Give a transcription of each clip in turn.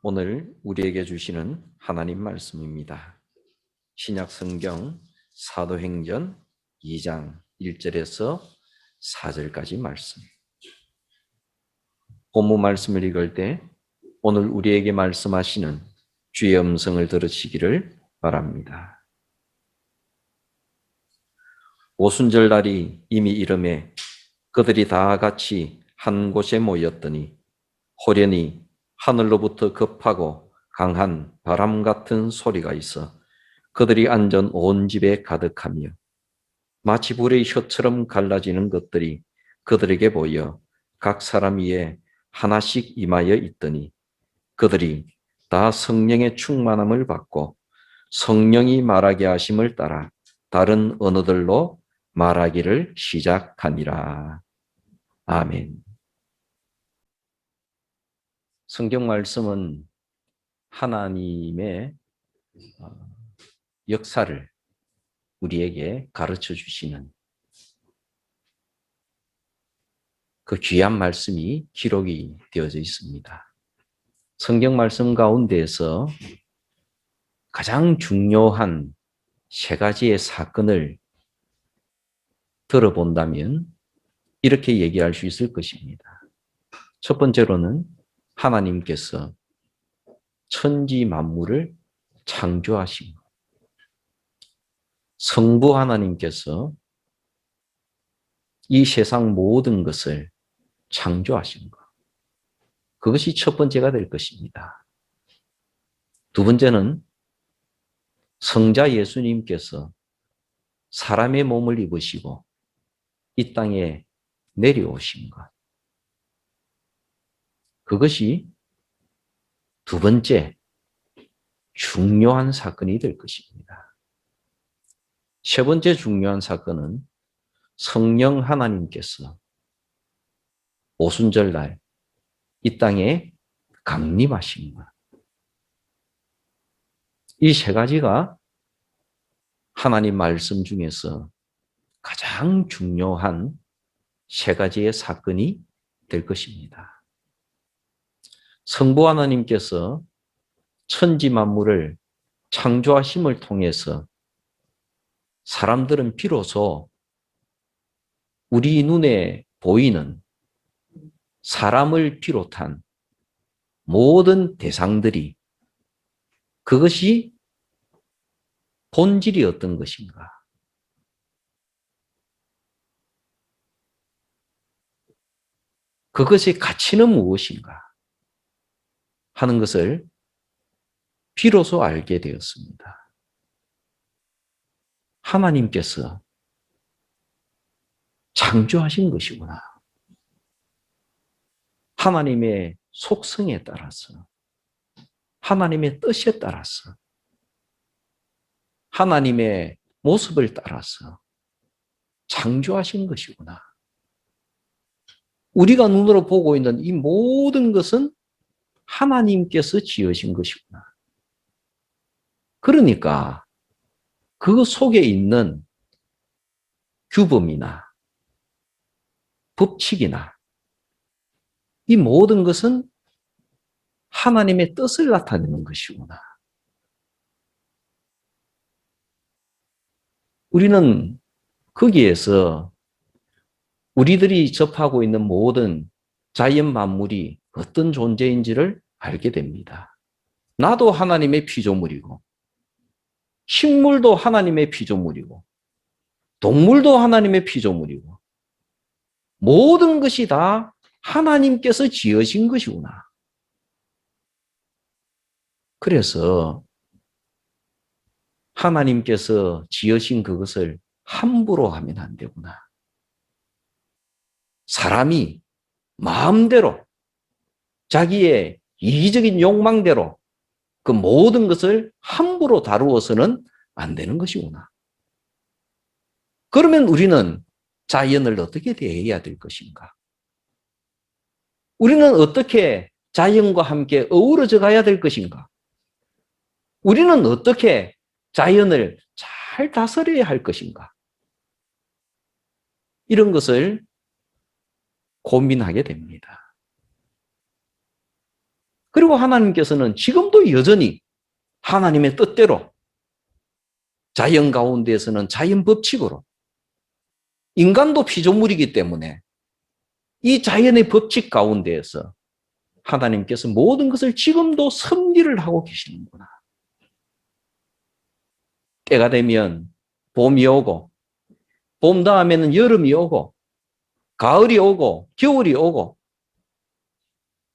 오늘 우리에게 주시는 하나님 말씀입니다. 신약 성경 사도행전 2장 1절에서 4절까지 말씀. 본문 말씀을 읽을 때 오늘 우리에게 말씀하시는 주의 음성을 들으시기를 바랍니다. 오순절 날이 이미 이름에 그들이 다 같이 한 곳에 모였더니 호련히 하늘로부터 급하고 강한 바람 같은 소리가 있어 그들이 앉은 온 집에 가득하며 마치 불의 혀처럼 갈라지는 것들이 그들에게 보여 각 사람 위에 하나씩 임하여 있더니 그들이 다 성령의 충만함을 받고 성령이 말하게 하심을 따라 다른 언어들로 말하기를 시작하니라. 아멘. 성경 말씀은 하나님의 역사를 우리에게 가르쳐 주시는 그 귀한 말씀이 기록이 되어져 있습니다. 성경 말씀 가운데에서 가장 중요한 세 가지의 사건을 들어본다면 이렇게 얘기할 수 있을 것입니다. 첫 번째로는 하나님께서 천지 만물을 창조하신 것. 성부 하나님께서 이 세상 모든 것을 창조하신 것. 그것이 첫 번째가 될 것입니다. 두 번째는 성자 예수님께서 사람의 몸을 입으시고 이 땅에 내려오신 것. 그것이 두 번째 중요한 사건이 될 것입니다. 세 번째 중요한 사건은 성령 하나님께서 오순절날 이 땅에 강림하신 것. 이 세 가지가 하나님 말씀 중에서 가장 중요한 세 가지의 사건이 될 것입니다. 성부 하나님께서 천지 만물을 창조하심을 통해서 사람들은 비로소 우리 눈에 보이는 사람을 비롯한 모든 대상들이 그것이 본질이 어떤 것인가? 그것의 가치는 무엇인가? 하는 것을 비로소 알게 되었습니다. 하나님께서 창조하신 것이구나. 하나님의 속성에 따라서, 하나님의 뜻에 따라서, 하나님의 모습을 따라서 창조하신 것이구나. 우리가 눈으로 보고 있는 이 모든 것은 하나님께서 지으신 것이구나. 그러니까 그 속에 있는 규범이나 법칙이나 이 모든 것은 하나님의 뜻을 나타내는 것이구나. 우리는 거기에서 우리들이 접하고 있는 모든 자연 만물이 어떤 존재인지를 알게 됩니다. 나도 하나님의 피조물이고, 식물도 하나님의 피조물이고, 동물도 하나님의 피조물이고, 모든 것이 다 하나님께서 지으신 것이구나. 그래서 하나님께서 지으신 그것을 함부로 하면 안 되구나. 사람이 마음대로 자기의 이기적인 욕망대로 그 모든 것을 함부로 다루어서는 안 되는 것이구나. 그러면 우리는 자연을 어떻게 대해야 될 것인가? 우리는 어떻게 자연과 함께 어우러져 가야 될 것인가? 우리는 어떻게 자연을 잘 다스려야 할 것인가? 이런 것을 고민하게 됩니다. 그리고 하나님께서는 지금도 여전히 하나님의 뜻대로 자연 가운데에서는 자연 법칙으로, 인간도 피조물이기 때문에 이 자연의 법칙 가운데에서 하나님께서 모든 것을 지금도 섭리를 하고 계시는구나. 때가 되면 봄이 오고, 봄 다음에는 여름이 오고, 가을이 오고, 겨울이 오고,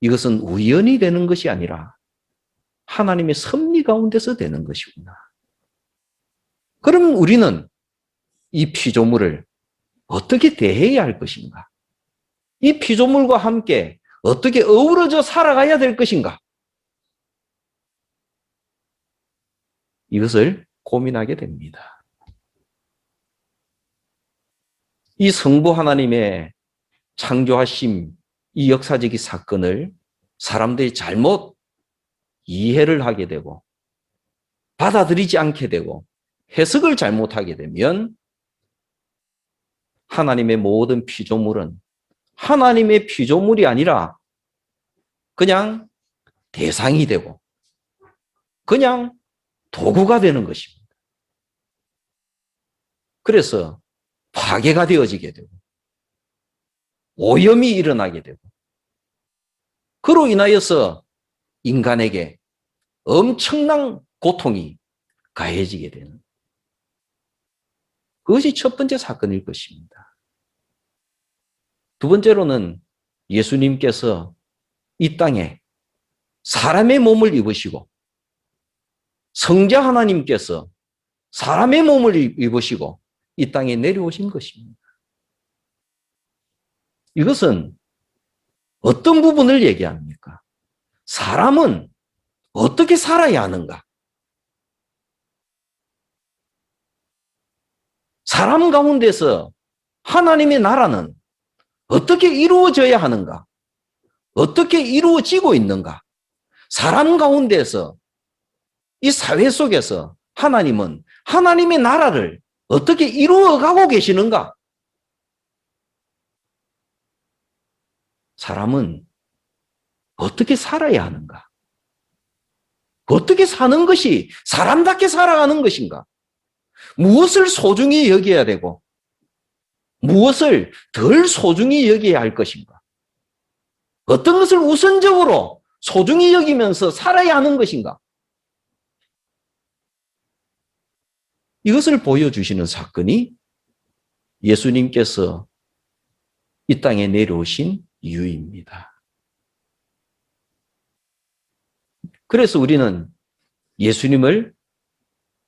이것은 우연히 되는 것이 아니라 하나님의 섭리 가운데서 되는 것이구나. 그럼 우리는 이 피조물을 어떻게 대해야 할 것인가? 이 피조물과 함께 어떻게 어우러져 살아가야 될 것인가? 이것을 고민하게 됩니다. 이 성부 하나님의 창조하심, 이 역사적인 사건을 사람들이 잘못 이해를 하게 되고 받아들이지 않게 되고 해석을 잘못하게 되면 하나님의 모든 피조물은 하나님의 피조물이 아니라 그냥 대상이 되고 그냥 도구가 되는 것입니다. 그래서 파괴가 되어지게 되고 오염이 일어나게 되고 그로 인하여서 인간에게 엄청난 고통이 가해지게 되는 그것이 첫 번째 사건일 것입니다. 두 번째로는 예수님께서 이 땅에 사람의 몸을 입으시고 성자 하나님께서 사람의 몸을 입으시고 이 땅에 내려오신 것입니다. 이것은 어떤 부분을 얘기합니까? 사람은 어떻게 살아야 하는가? 사람 가운데서 하나님의 나라는 어떻게 이루어져야 하는가? 어떻게 이루어지고 있는가? 사람 가운데서 이 사회 속에서 하나님은 하나님의 나라를 어떻게 이루어가고 계시는가? 사람은 어떻게 살아야 하는가? 어떻게 사는 것이 사람답게 살아가는 것인가? 무엇을 소중히 여겨야 되고 무엇을 덜 소중히 여겨야 할 것인가? 어떤 것을 우선적으로 소중히 여기면서 살아야 하는 것인가? 이것을 보여주시는 사건이 예수님께서 이 땅에 내려오신 이유입니다. 그래서 우리는 예수님을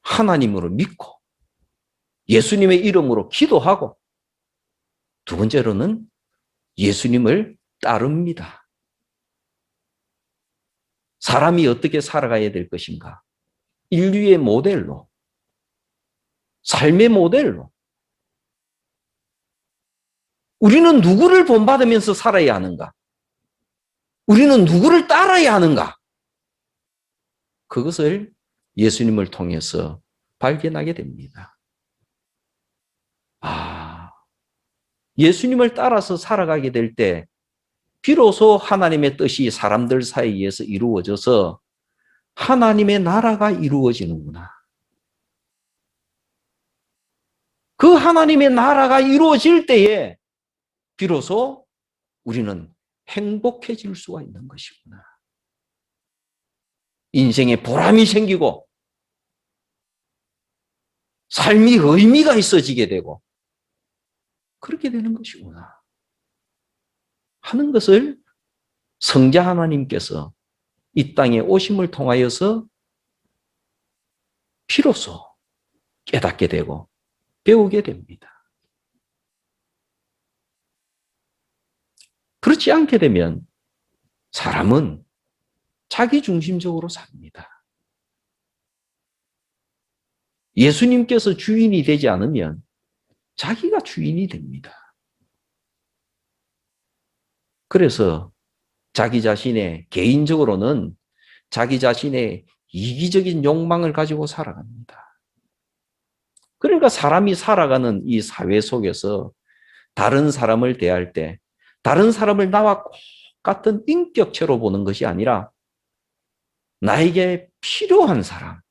하나님으로 믿고 예수님의 이름으로 기도하고 두 번째로는 예수님을 따릅니다. 사람이 어떻게 살아가야 될 것인가? 인류의 모델로, 삶의 모델로. 우리는 누구를 본받으면서 살아야 하는가? 우리는 누구를 따라야 하는가? 그것을 예수님을 통해서 발견하게 됩니다. 예수님을 따라서 살아가게 될 때 비로소 하나님의 뜻이 사람들 사이에서 이루어져서 하나님의 나라가 이루어지는구나. 그 하나님의 나라가 이루어질 때에 비로소 우리는 행복해질 수가 있는 것이구나. 인생에 보람이 생기고 삶이 의미가 있어지게 되고 그렇게 되는 것이구나 하는 것을 성자 하나님께서 이 땅에 오심을 통하여서 비로소 깨닫게 되고 배우게 됩니다. 그렇지 않게 되면 사람은 자기중심적으로 삽니다. 예수님께서 주인이 되지 않으면 자기가 주인이 됩니다. 그래서 자기 자신의 개인적으로는 자기 자신의 이기적인 욕망을 가지고 살아갑니다. 그러니까 사람이 살아가는 이 사회 속에서 다른 사람을 대할 때 다른 사람을 나와 똑같은 인격체로 보는 것이 아니라 나에게 필요한 사람,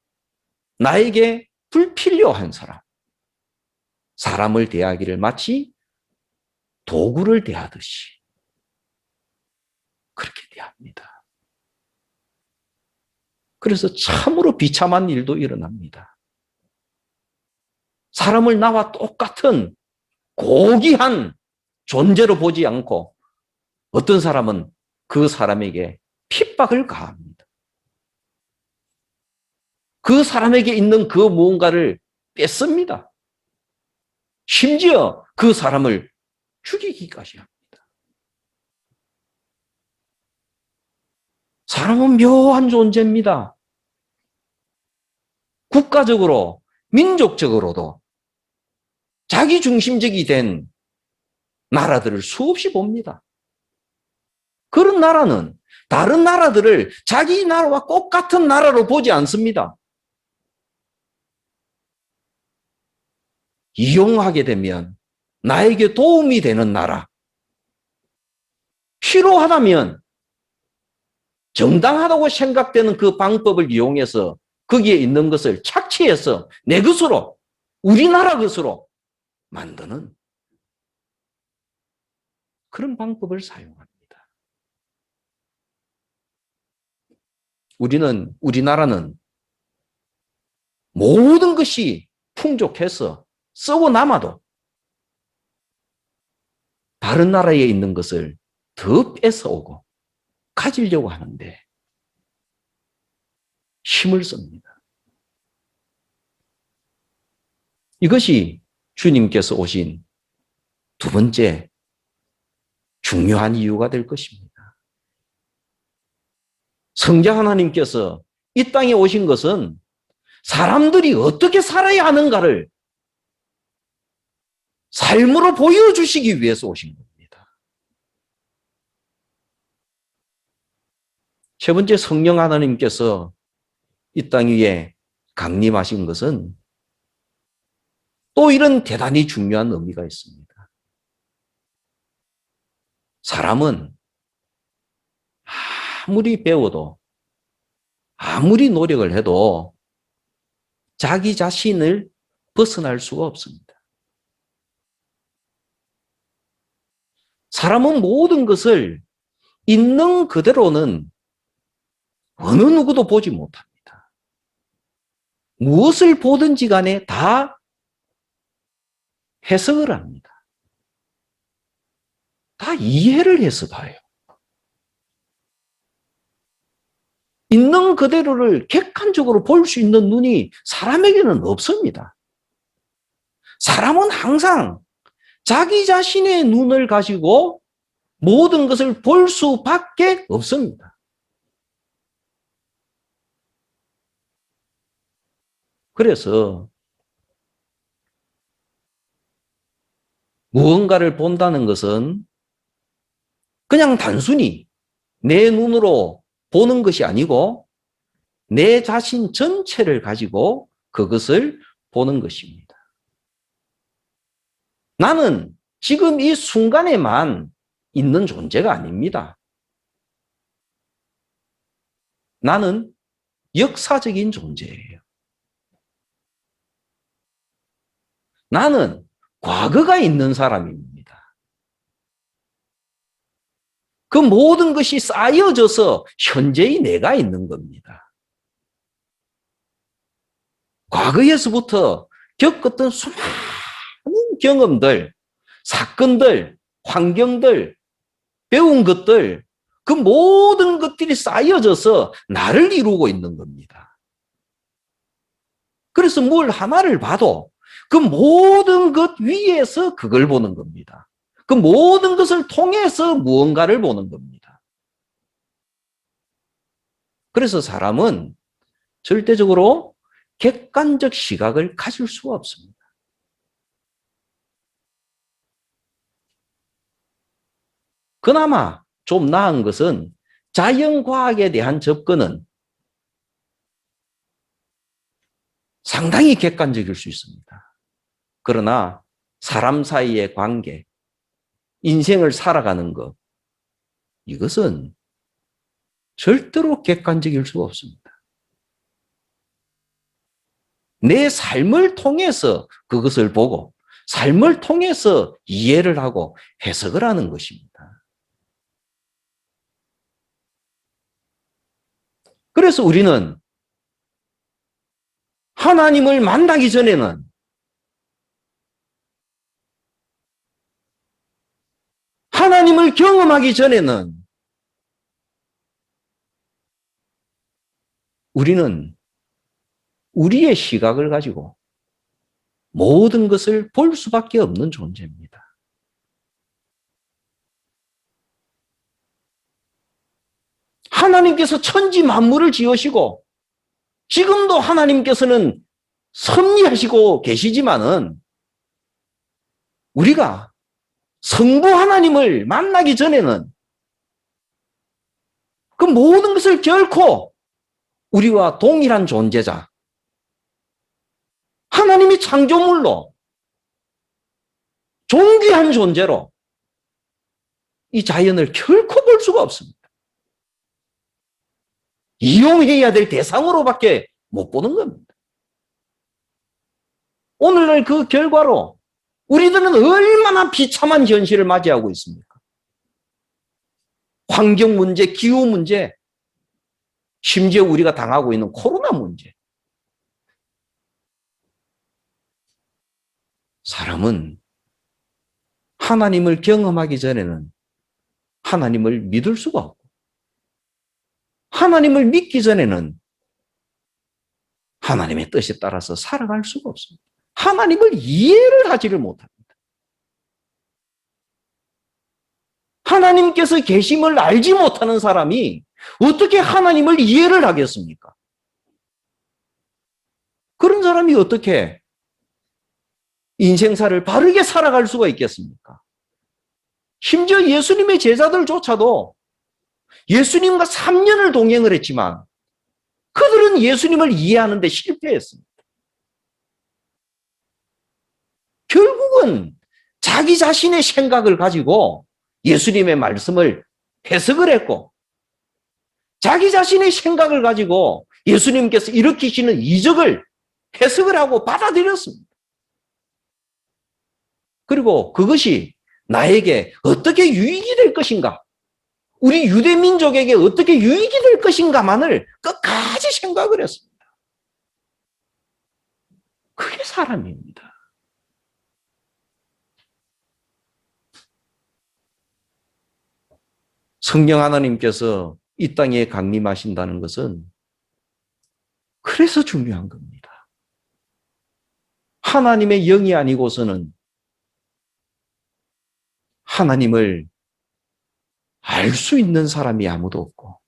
나에게 불필요한 사람, 사람을 대하기를 마치 도구를 대하듯이 그렇게 대합니다. 그래서 참으로 비참한 일도 일어납니다. 사람을 나와 똑같은 고귀한 존재로 보지 않고 어떤 사람은 그 사람에게 핍박을 가합니다. 그 사람에게 있는 그 무언가를 뺏습니다. 심지어 그 사람을 죽이기까지 합니다. 사람은 묘한 존재입니다. 국가적으로, 민족적으로도 자기 중심적이 된 나라들을 수없이 봅니다. 그런 나라는 다른 나라들을 자기 나라와 똑같은 나라로 보지 않습니다. 이용하게 되면 나에게 도움이 되는 나라, 필요하다면 정당하다고 생각되는 그 방법을 이용해서 거기에 있는 것을 착취해서 내 것으로, 우리나라 것으로 만드는 그런 방법을 사용합니다. 우리나라는 모든 것이 풍족해서 쓰고 남아도 다른 나라에 있는 것을 더 뺏어오고 가지려고 하는데 힘을 씁니다. 이것이 주님께서 오신 두 번째 중요한 이유가 될 것입니다. 성자 하나님께서 이 땅에 오신 것은 사람들이 어떻게 살아야 하는가를 삶으로 보여주시기 위해서 오신 겁니다. 세 번째, 성령 하나님께서 이 땅 위에 강림하신 것은 또 이런 대단히 중요한 의미가 있습니다. 사람은 아무리 배워도 아무리 노력을 해도 자기 자신을 벗어날 수가 없습니다. 사람은 모든 것을 있는 그대로는 어느 누구도 보지 못합니다. 무엇을 보든지 간에 다 해석을 합니다. 다 이해를 해서 봐요. 있는 그대로를 객관적으로 볼 수 있는 눈이 사람에게는 없습니다. 사람은 항상 자기 자신의 눈을 가지고 모든 것을 볼 수밖에 없습니다. 그래서 무언가를 본다는 것은 그냥 단순히 내 눈으로 보는 것이 아니고 내 자신 전체를 가지고 그것을 보는 것입니다. 나는 지금 이 순간에만 있는 존재가 아닙니다. 나는 역사적인 존재예요. 나는 과거가 있는 사람입니다. 그 모든 것이 쌓여져서 현재의 내가 있는 겁니다. 과거에서부터 겪었던 수많은 경험들, 사건들, 환경들, 배운 것들, 그 모든 것들이 쌓여져서 나를 이루고 있는 겁니다. 그래서 뭘 하나를 봐도 그 모든 것 위에서 그걸 보는 겁니다. 그 모든 것을 통해서 무언가를 보는 겁니다. 그래서 사람은 절대적으로 객관적 시각을 가질 수가 없습니다. 그나마 좀 나은 것은 자연과학에 대한 접근은 상당히 객관적일 수 있습니다. 그러나 사람 사이의 관계, 인생을 살아가는 것, 이것은 절대로 객관적일 수가 없습니다. 내 삶을 통해서 그것을 보고 삶을 통해서 이해를 하고 해석을 하는 것입니다. 그래서 우리는 하나님을 만나기 전에는 하나님을 경험하기 전에는 우리는 우리의 시각을 가지고 모든 것을 볼 수밖에 없는 존재입니다. 하나님께서 천지 만물을 지으시고 지금도 하나님께서는 섭리하시고 계시지만은 우리가 성부 하나님을 만나기 전에는 그 모든 것을 결코 우리와 동일한 존재자, 하나님이 창조물로 존귀한 존재로 이 자연을 결코 볼 수가 없습니다. 이용해야 될 대상으로밖에 못 보는 겁니다. 오늘날 그 결과로 우리들은 얼마나 비참한 현실을 맞이하고 있습니까? 환경 문제, 기후 문제, 심지어 우리가 당하고 있는 코로나 문제. 사람은 하나님을 경험하기 전에는 하나님을 믿을 수가 없고 하나님을 믿기 전에는 하나님의 뜻에 따라서 살아갈 수가 없습니다. 하나님을 이해를 하지를 못합니다. 하나님께서 계심을 알지 못하는 사람이 어떻게 하나님을 이해를 하겠습니까? 그런 사람이 어떻게 인생사를 바르게 살아갈 수가 있겠습니까? 심지어 예수님의 제자들조차도 예수님과 3년을 동행을 했지만 그들은 예수님을 이해하는 데 실패했습니다. 결국은 자기 자신의 생각을 가지고 예수님의 말씀을 해석을 했고 자기 자신의 생각을 가지고 예수님께서 일으키시는 이적을 해석을 하고 받아들였습니다. 그리고 그것이 나에게 어떻게 유익이 될 것인가, 우리 유대민족에게 어떻게 유익이 될 것인가만을 끝까지 생각을 했습니다. 그게 사람입니다. 성령 하나님께서 이 땅에 강림하신다는 것은 그래서 중요한 겁니다. 하나님의 영이 아니고서는 하나님을 알 수 있는 사람이 아무도 없고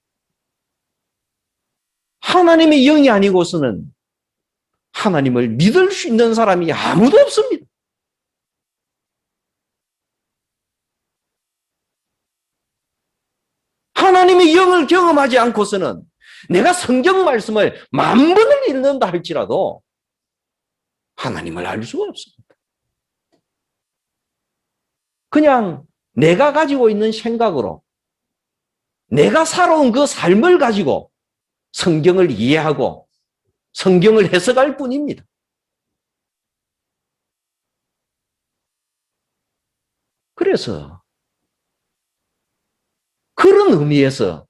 하나님의 영이 아니고서는 하나님을 믿을 수 있는 사람이 아무도 없습니다. 하나님의 영을 경험하지 않고서는 내가 성경 말씀을 10,000번을 읽는다 할지라도 하나님을 알 수가 없습니다. 그냥 내가 가지고 있는 생각으로 내가 살아온 그 삶을 가지고 성경을 이해하고 성경을 해석할 뿐입니다. 그래서 그런 의미에서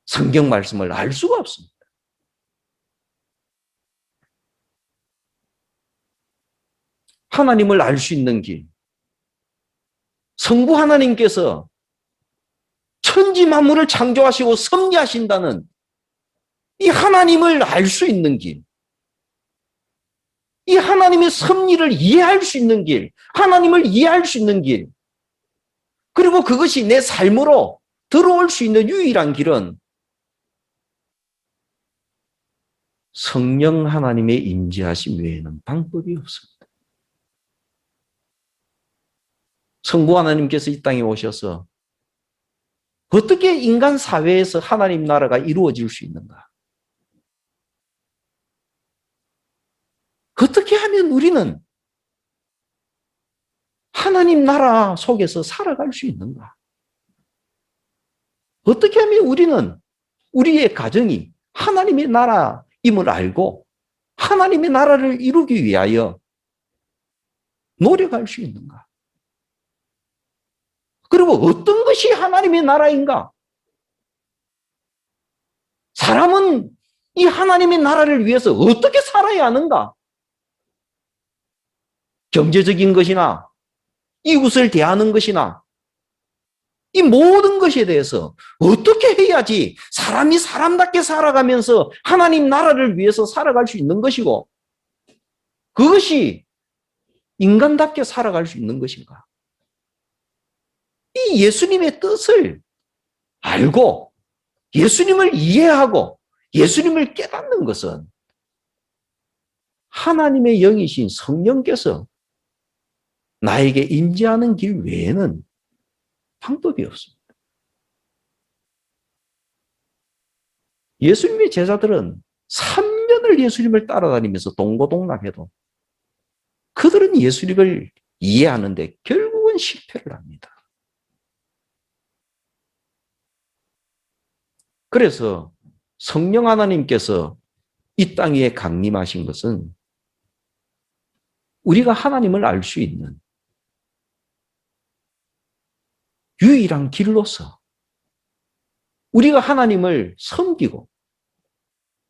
성경 말씀을 알 수가 없습니다. 하나님을 알 수 있는 길, 성부 하나님께서 천지 만물을 창조하시고 섭리하신다는 이 하나님을 알 수 있는 길, 이 하나님의 섭리를 이해할 수 있는 길, 하나님을 이해할 수 있는 길, 그리고 그것이 내 삶으로 들어올 수 있는 유일한 길은 성령 하나님의 임재하심 외에는 방법이 없습니다. 성부 하나님께서 이 땅에 오셔서 어떻게 인간 사회에서 하나님 나라가 이루어질 수 있는가? 어떻게 하면 우리는 하나님 나라 속에서 살아갈 수 있는가? 어떻게 하면 우리는 우리의 가정이 하나님의 나라임을 알고 하나님의 나라를 이루기 위하여 노력할 수 있는가? 그리고 어떤 것이 하나님의 나라인가? 사람은 이 하나님의 나라를 위해서 어떻게 살아야 하는가? 경제적인 것이나 이웃을 대하는 것이나 이 모든 것에 대해서 어떻게 해야지 사람이 사람답게 살아가면서 하나님 나라를 위해서 살아갈 수 있는 것이고 그것이 인간답게 살아갈 수 있는 것인가? 이 예수님의 뜻을 알고 예수님을 이해하고 예수님을 깨닫는 것은 하나님의 영이신 성령께서 나에게 임재하는 길 외에는 방법이 없습니다. 예수님의 제자들은 3년을 예수님을 따라다니면서 동고동락해도 그들은 예수님을 이해하는데 결국은 실패를 합니다. 그래서 성령 하나님께서 이 땅 위에 강림하신 것은 우리가 하나님을 알 수 있는 유일한 길로서 우리가 하나님을 섬기고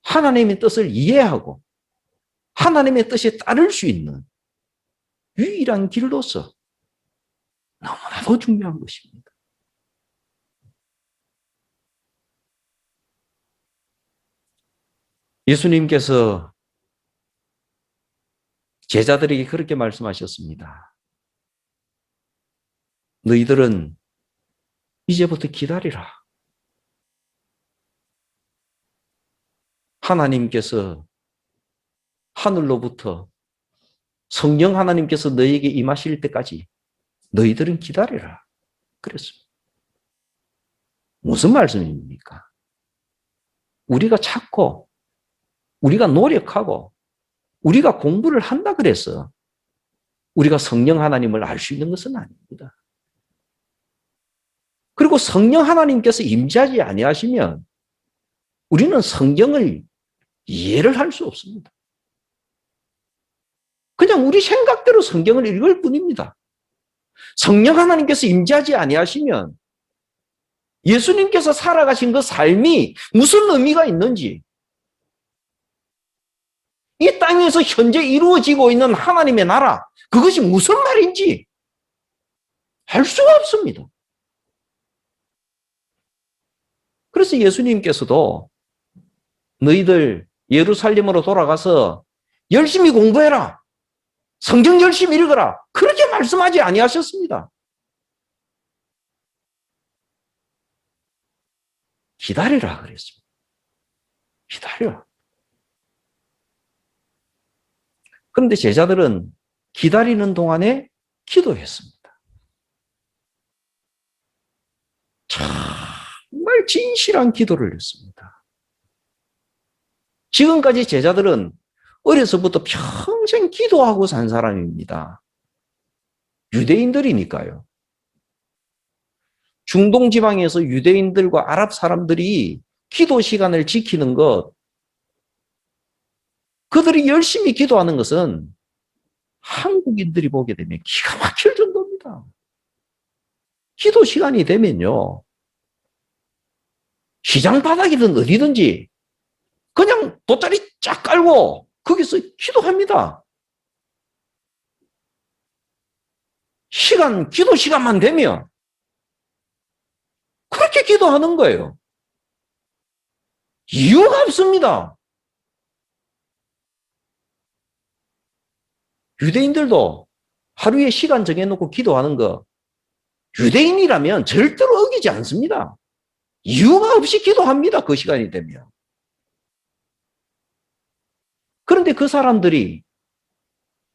하나님의 뜻을 이해하고 하나님의 뜻에 따를 수 있는 유일한 길로서 너무나도 중요한 것입니다. 예수님께서 제자들에게 그렇게 말씀하셨습니다. 너희들은 이제부터 기다리라. 하나님께서 하늘로부터 성령 하나님께서 너희에게 임하실 때까지 너희들은 기다리라. 그랬습니다. 무슨 말씀입니까? 우리가 찾고 우리가 노력하고 우리가 공부를 한다 그래서 우리가 성령 하나님을 알 수 있는 것은 아닙니다. 그리고 성령 하나님께서 임재하지 아니하시면 우리는 성경을 이해를 할 수 없습니다. 그냥 우리 생각대로 성경을 읽을 뿐입니다. 성령 하나님께서 임재하지 아니하시면 예수님께서 살아가신 그 삶이 무슨 의미가 있는지 이 땅에서 현재 이루어지고 있는 하나님의 나라 그것이 무슨 말인지 알 수가 없습니다. 그래서 예수님께서도 너희들 예루살렘으로 돌아가서 열심히 공부해라. 성경 열심히 읽어라. 그렇게 말씀하지 아니하셨습니다. 기다리라 그랬습니다. 기다려. 그런데 제자들은 기다리는 동안에 기도했습니다. 정말 진실한 기도를 했습니다. 지금까지 제자들은 어려서부터 평생 기도하고 산 사람입니다. 유대인들이니까요. 중동 지방에서 유대인들과 아랍 사람들이 기도 시간을 지키는 것, 그들이 열심히 기도하는 것은 한국인들이 보게 되면 기가 막힐 정도입니다. 기도 시간이 되면요. 시장 바닥이든 어디든지 그냥 돗자리 쫙 깔고 거기서 기도합니다. 기도 시간만 되면 그렇게 기도하는 거예요. 이유가 없습니다. 유대인들도 하루에 시간 정해놓고 기도하는 거 유대인이라면 절대로 어기지 않습니다. 이유가 없이 기도합니다. 그 시간이 되면. 그런데 그 사람들이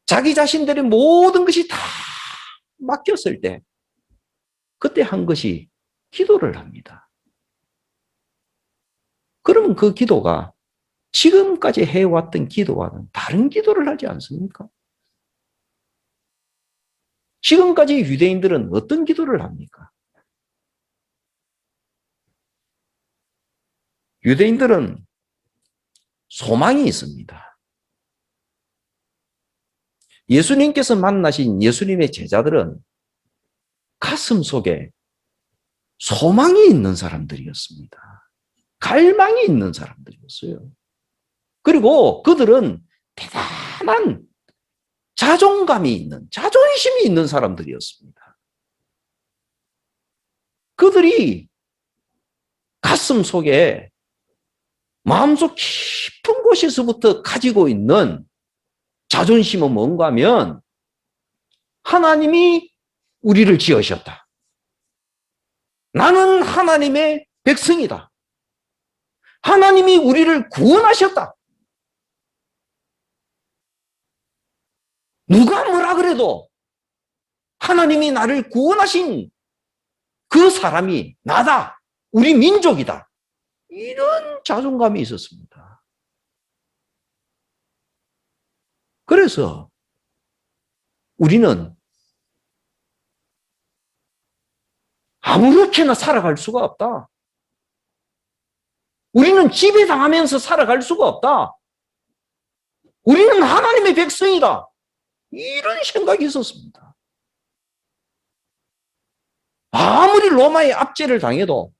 자기 자신들의 모든 것이 다 맡겼을 때 그때 한 것이 기도를 합니다. 그러면 그 기도가 지금까지 해왔던 기도와는 다른 기도를 하지 않습니까? 지금까지 유대인들은 어떤 기도를 합니까? 유대인들은 소망이 있습니다. 예수님께서 만나신 예수님의 제자들은 가슴 속에 소망이 있는 사람들이었습니다. 갈망이 있는 사람들이었어요. 그리고 그들은 대단한 자존감이 있는, 자존심이 있는 사람들이었습니다. 그들이 가슴 속에 마음속 깊은 곳에서부터 가지고 있는 자존심은 뭔가 하면 하나님이 우리를 지으셨다. 나는 하나님의 백성이다. 하나님이 우리를 구원하셨다. 누가 뭐라 그래도 하나님이 나를 구원하신 그 사람이 나다. 우리 민족이다. 이런 자존감이 있었습니다. 그래서 우리는 아무렇게나 살아갈 수가 없다. 우리는 지배당하면서 살아갈 수가 없다. 우리는 하나님의 백성이다. 이런 생각이 있었습니다. 아무리 로마의 압제를 당해도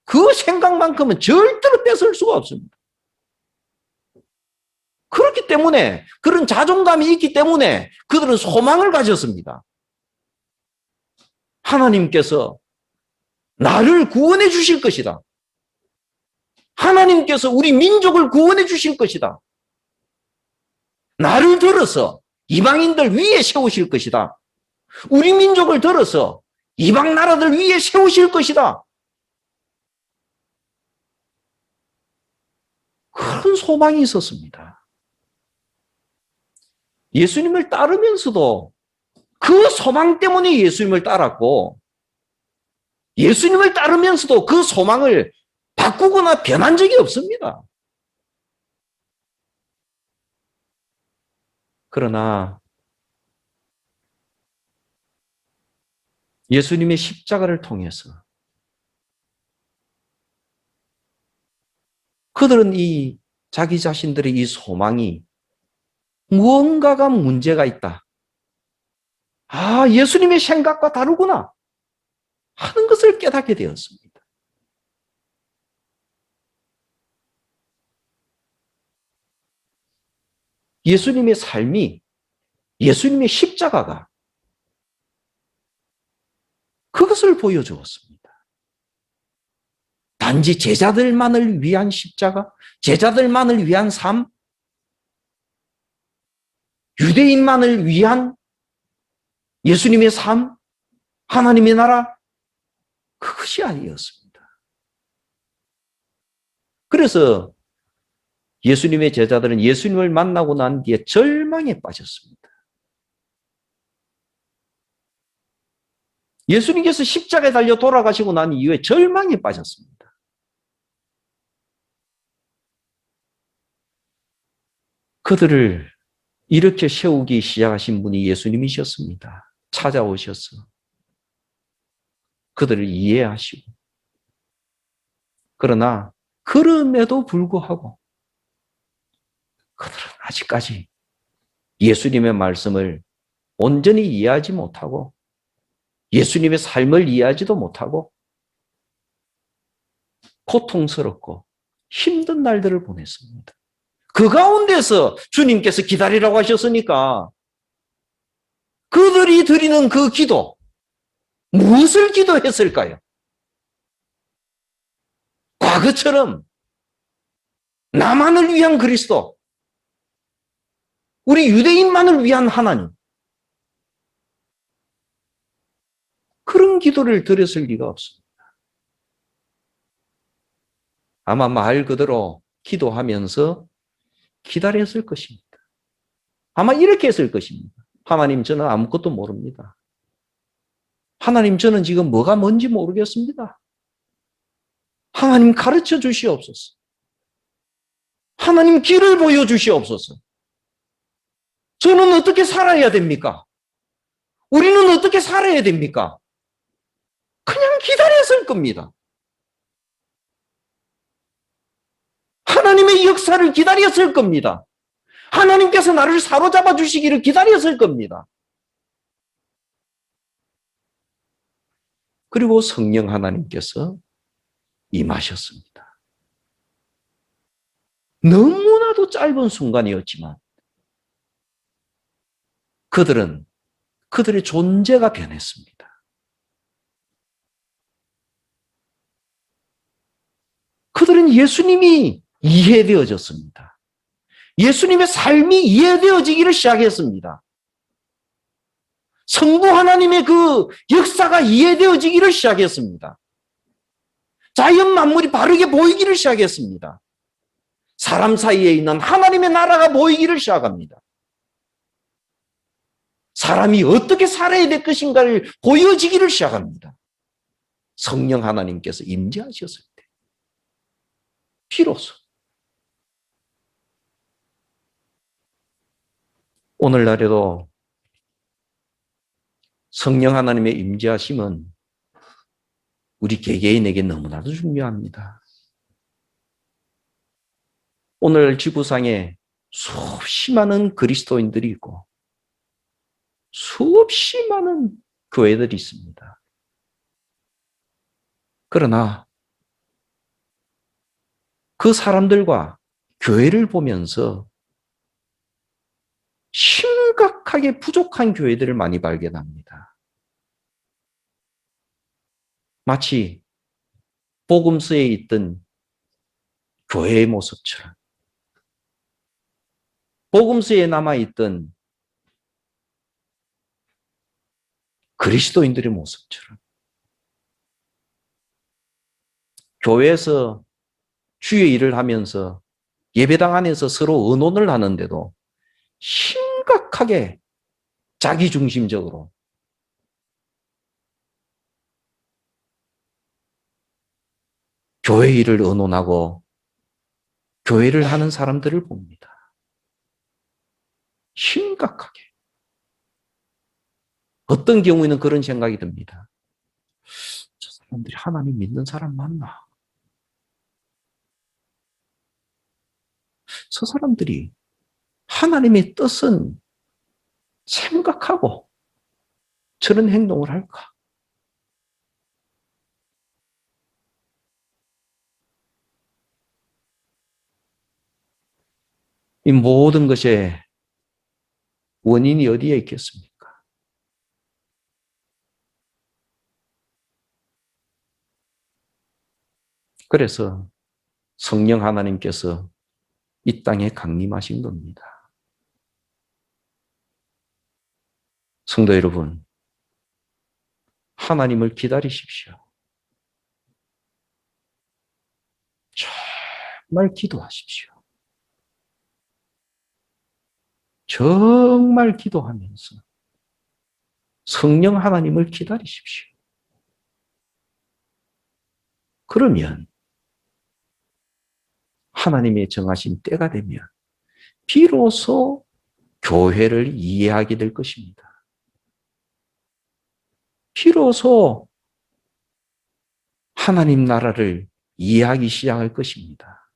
그 생각만큼은 절대로 뺏을 수가 없습니다. 그렇기 때문에 그런 자존감이 있기 때문에 그들은 소망을 가졌습니다. 하나님께서 나를 구원해 주실 것이다. 하나님께서 우리 민족을 구원해 주실 것이다. 나를 들어서 이방인들 위에 세우실 것이다. 우리 민족을 들어서 이방 나라들 위에 세우실 것이다. 그런 소망이 있었습니다. 예수님을 따르면서도 그 소망 때문에 예수님을 따랐고, 예수님을 따르면서도 그 소망을 바꾸거나 변한 적이 없습니다. 그러나 예수님의 십자가를 통해서 그들은 이 자기 자신들의 이 소망이 무언가가 문제가 있다. 아, 예수님의 생각과 다르구나 하는 것을 깨닫게 되었습니다. 예수님의 삶이, 예수님의 십자가가 그것을 보여주었습니다. 단지 제자들만을 위한 십자가, 제자들만을 위한 삶, 유대인만을 위한 예수님의 삶, 하나님의 나라, 그것이 아니었습니다. 그래서 예수님의 제자들은 예수님을 만나고 난 뒤에 절망에 빠졌습니다. 예수님께서 십자가에 달려 돌아가시고 난 이후에 절망에 빠졌습니다. 그들을 이렇게 세우기 시작하신 분이 예수님이셨습니다. 찾아오셔서 그들을 이해하시고, 그러나 그럼에도 불구하고 그들은 아직까지 예수님의 말씀을 온전히 이해하지 못하고 예수님의 삶을 이해하지도 못하고 고통스럽고 힘든 날들을 보냈습니다. 그 가운데서 주님께서 기다리라고 하셨으니까 그들이 드리는 그 기도, 무엇을 기도했을까요? 과거처럼 나만을 위한 그리스도, 우리 유대인만을 위한 하나님, 그런 기도를 드렸을 리가 없습니다. 아마 말 그대로 기도하면서 기다렸을 것입니다. 아마 이렇게 했을 것입니다. 하나님, 저는 아무것도 모릅니다. 하나님, 저는 지금 뭐가 뭔지 모르겠습니다. 하나님, 가르쳐 주시옵소서. 하나님, 길을 보여주시옵소서. 저는 어떻게 살아야 됩니까? 우리는 어떻게 살아야 됩니까? 그냥 기다렸을 겁니다. 하나님의 역사를 기다렸을 겁니다. 하나님께서 나를 사로잡아 주시기를 기다렸을 겁니다. 그리고 성령 하나님께서 임하셨습니다. 너무나도 짧은 순간이었지만 그들의 존재가 변했습니다. 그들은 예수님이 이해되어졌습니다. 예수님의 삶이 이해되어지기를 시작했습니다. 성부 하나님의 그 역사가 이해되어지기를 시작했습니다. 자연 만물이 바르게 보이기를 시작했습니다. 사람 사이에 있는 하나님의 나라가 보이기를 시작합니다. 사람이 어떻게 살아야 될 것인가를 보여지기를 시작합니다. 성령 하나님께서 임재하셨을 때 비로소 오늘날에도 성령 하나님의 임재하심은 우리 개개인에게 너무나도 중요합니다. 오늘 지구상에 수없이 많은 그리스도인들이 있고 수없이 많은 교회들이 있습니다. 그러나 그 사람들과 교회를 보면서 심각하게 부족한 교회들을 많이 발견합니다. 마치 복음서에 있던 교회의 모습처럼, 복음서에 남아있던 그리스도인들의 모습처럼, 교회에서 주의 일을 하면서 예배당 안에서 서로 의논을 하는데도 심각하게 자기중심적으로 교회 일을 의논하고 교회를 하는 사람들을 봅니다. 심각하게. 어떤 경우에는 그런 생각이 듭니다. 저 사람들이 하나님 믿는 사람 맞나? 저 사람들이 하나님의 뜻은 생각하고 저런 행동을 할까? 이 모든 것의 원인이 어디에 있겠습니까? 그래서 성령 하나님께서 이 땅에 강림하신 겁니다. 성도 여러분, 하나님을 기다리십시오. 정말 기도하십시오. 정말 기도하면서 성령 하나님을 기다리십시오. 그러면 하나님의 정하신 때가 되면 비로소 교회를 이해하게 될 것입니다. 비로소 하나님 나라를 이해하기 시작할 것입니다.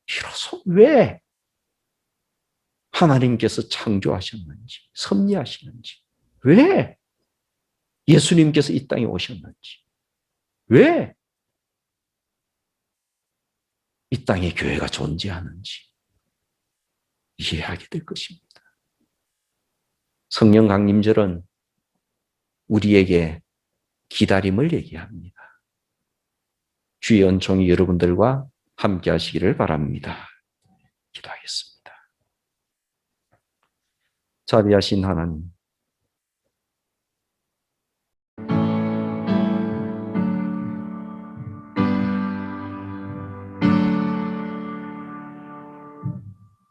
비로소 왜 하나님께서 창조하셨는지, 섭리하시는지, 왜 예수님께서 이 땅에 오셨는지, 왜 이 땅에 교회가 존재하는지 이해하게 될 것입니다. 성령 강림절은 우리에게 기다림을 얘기합니다. 주의 은총이 여러분들과 함께 하시기를 바랍니다. 기도하겠습니다. 자비하신 하나님,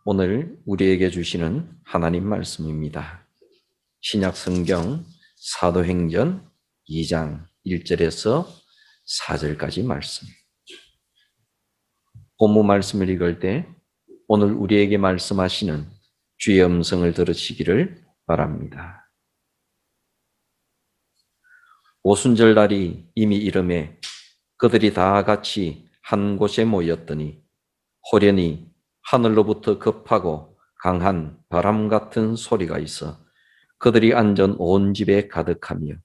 오늘 우리에게 주시는 하나님 말씀입니다. 신약 성경 사도행전 2장 1절에서 4절까지 말씀. 본문 말씀을 읽을 때 오늘 우리에게 말씀하시는 주의 음성을 들으시기를 바랍니다. 오순절 날이 이미 이름에 그들이 다 같이 한 곳에 모였더니 호련히 하늘로부터 급하고 강한 바람 같은 소리가 있어 그들이 앉은 온 집에 가득하며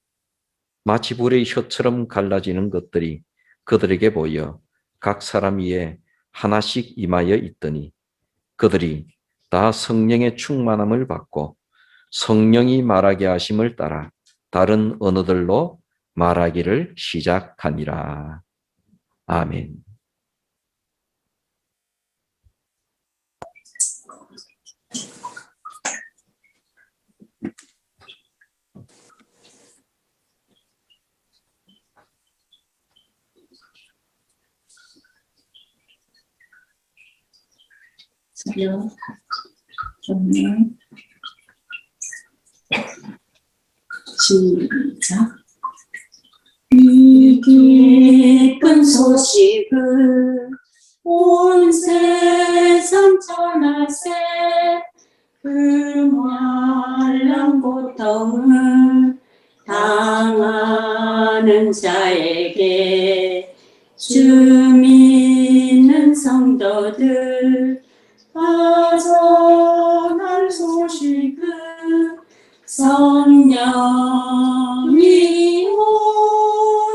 마치 불의 혀처럼 갈라지는 것들이 그들에게 보여 각 사람 위에 하나씩 임하여 있더니 그들이 다 성령의 충만함을 받고 성령이 말하게 하심을 따라 다른 언어들로 말하기를 시작하니라. 아멘. 서려 좋네. 시작. 이 기쁜 소식을 온 세상 전하세. 그 말란 고통을 당하는 자에게 주 믿는 성도들 다 전할 소식은 성령이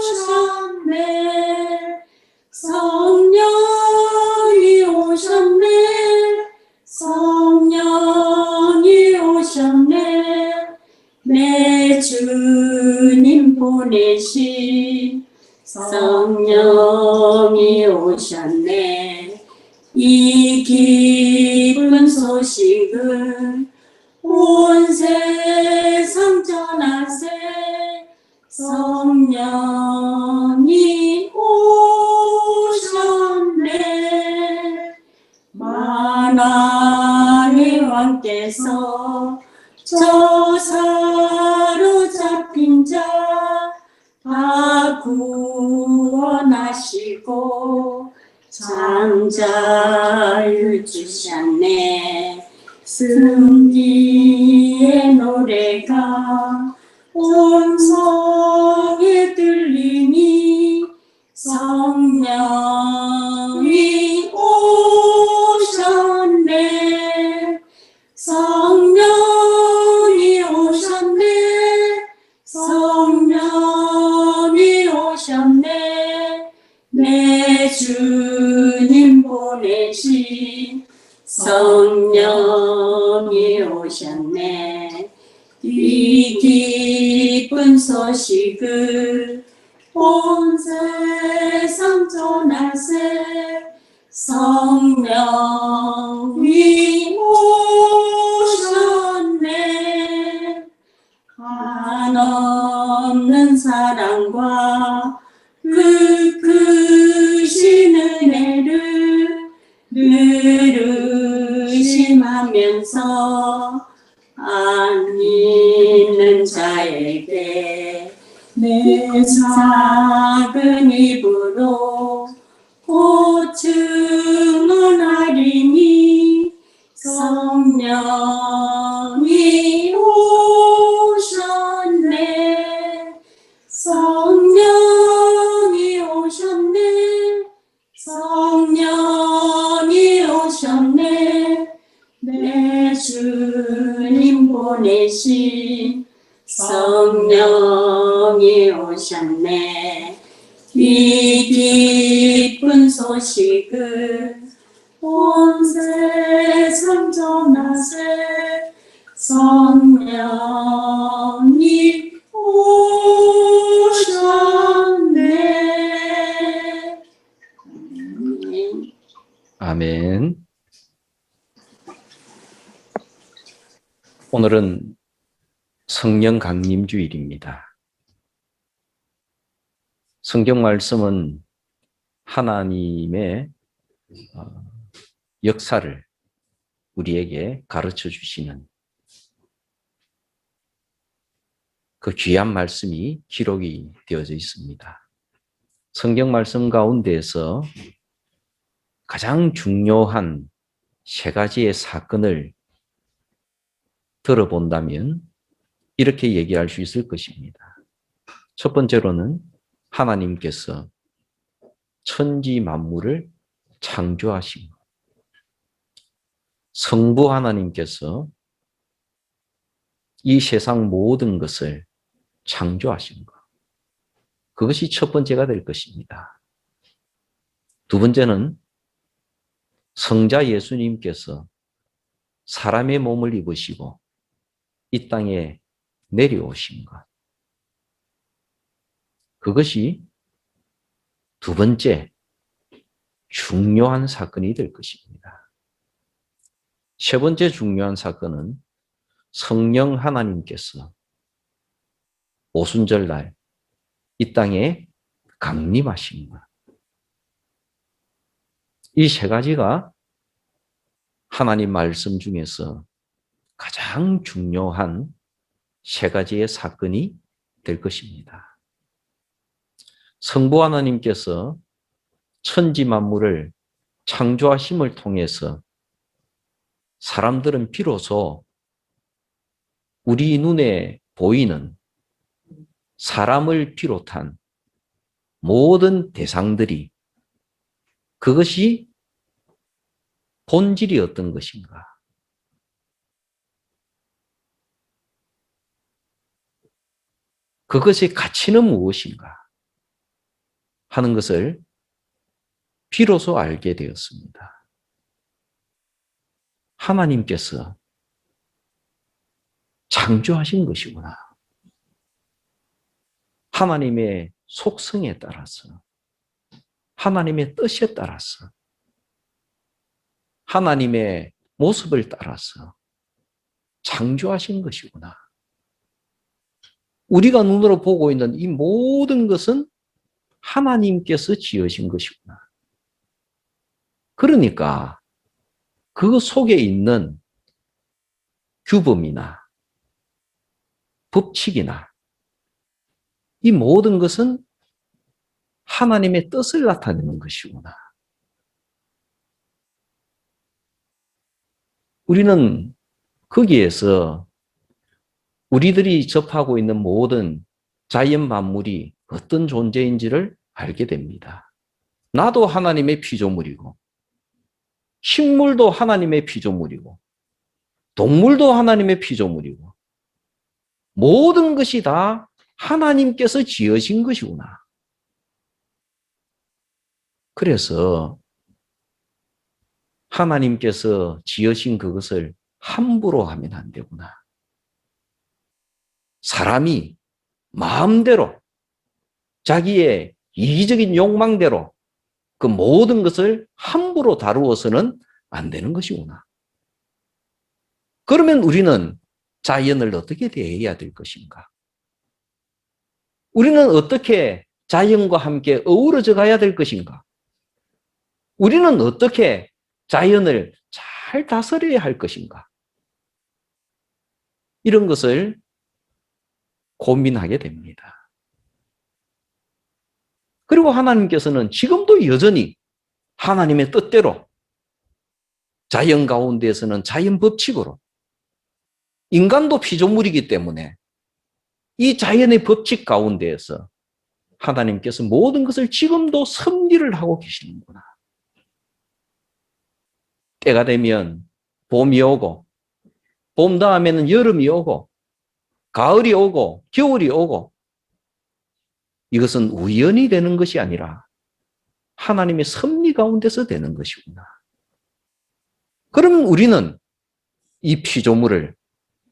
오셨네. 성령이 오셨네. 성령이 오셨네. 내 주님 보내신 성령이 오셨네. 이 기쁜 소식을 온 세상 전하세. 성령이 오셨네. 만왕의 왕께서 저 사로잡힌 자 다 구원하시고 장자유 주셨네. 승리의 노래가 온 성에 들리니 성령이 오셨네. 성령이 오셨네. 성령이 오셨네. 내 주님 보내신 성령이 오셨네. 이 기쁜 소식을 온 세상 전하세. 성령이 오셨네. 한없는 사랑과 그 크신 은혜를 늘 의심하면서 안 믿는 자에게 내 작은 입으로 곧 증언하리니 성령이 오셨네. 성령이 오셨네. 성령이 오셨네. 내 주님 보내신 성령이 오셨네. 이 기쁜 소식을 온 세상 전하세. 성령이 오셨네. 아멘. 오늘은 성령 강림 주일입니다. 성경 말씀은 하나님의 역사를 우리에게 가르쳐 주시는 그 귀한 말씀이 기록이 되어져 있습니다. 성경 말씀 가운데에서 가장 중요한 세 가지의 사건을 들어본다면 이렇게 얘기할 수 있을 것입니다. 첫 번째로는 하나님께서 천지 만물을 창조하신 것. 성부 하나님께서 이 세상 모든 것을 창조하신 것. 그것이 첫 번째가 될 것입니다. 두 번째는 성자 예수님께서 사람의 몸을 입으시고 이 땅에 내려오신 것. 그것이 두 번째 중요한 사건이 될 것입니다. 세 번째 중요한 사건은 성령 하나님께서 오순절날 이 땅에 강림하신 것. 이 세 가지가 하나님 말씀 중에서 가장 중요한 세 가지의 사건이 될 것입니다. 성부 하나님께서 천지 만물을 창조하심을 통해서 사람들은 비로소 우리 눈에 보이는 사람을 비롯한 모든 대상들이 그것이 본질이 어떤 것인가? 그것의 가치는 무엇인가? 하는 것을 비로소 알게 되었습니다. 하나님께서 창조하신 것이구나. 하나님의 속성에 따라서, 하나님의 뜻에 따라서, 하나님의 모습을 따라서 창조하신 것이구나. 우리가 눈으로 보고 있는 이 모든 것은 하나님께서 지으신 것이구나. 그러니까 그 속에 있는 규범이나 법칙이나 이 모든 것은 하나님의 뜻을 나타내는 것이구나. 우리는 거기에서 우리들이 접하고 있는 모든 자연 만물이 어떤 존재인지를 알게 됩니다. 나도 하나님의 피조물이고, 식물도 하나님의 피조물이고, 동물도 하나님의 피조물이고, 모든 것이 다 하나님께서 지으신 것이구나. 그래서 하나님께서 지으신 그것을 함부로 하면 안 되구나. 사람이 마음대로 자기의 이기적인 욕망대로 그 모든 것을 함부로 다루어서는 안 되는 것이구나. 그러면 우리는 자연을 어떻게 대해야 될 것인가? 우리는 어떻게 자연과 함께 어우러져 가야 될 것인가? 우리는 어떻게 자연을 잘 다스려야 할 것인가? 이런 것을 고민하게 됩니다. 그리고 하나님께서는 지금도 여전히 하나님의 뜻대로 자연 가운데에서는 자연 법칙으로 인간도 피조물이기 때문에 이 자연의 법칙 가운데에서 하나님께서 모든 것을 지금도 섭리를 하고 계시는구나. 때가 되면 봄이 오고 봄 다음에는 여름이 오고 가을이 오고 겨울이 오고 이것은 우연히 되는 것이 아니라 하나님의 섭리 가운데서 되는 것이구나. 그러면 우리는 이 피조물을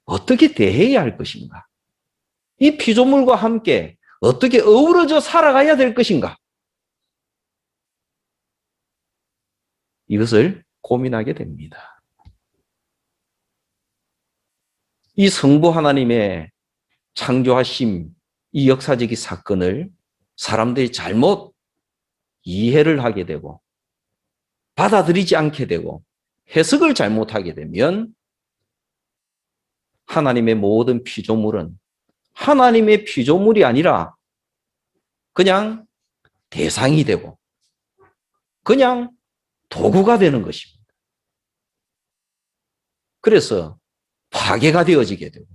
어떻게 대해야 할 것인가? 이 피조물과 함께 어떻게 어우러져 살아가야 될 것인가? 이것을 고민하게 됩니다. 이 성부 하나님의 창조하심, 이 역사적인 사건을 사람들이 잘못 이해를 하게 되고 받아들이지 않게 되고 해석을 잘못하게 되면 하나님의 모든 피조물은 하나님의 피조물이 아니라 그냥 대상이 되고 그냥 도구가 되는 것입니다. 그래서 파괴가 되어지게 되고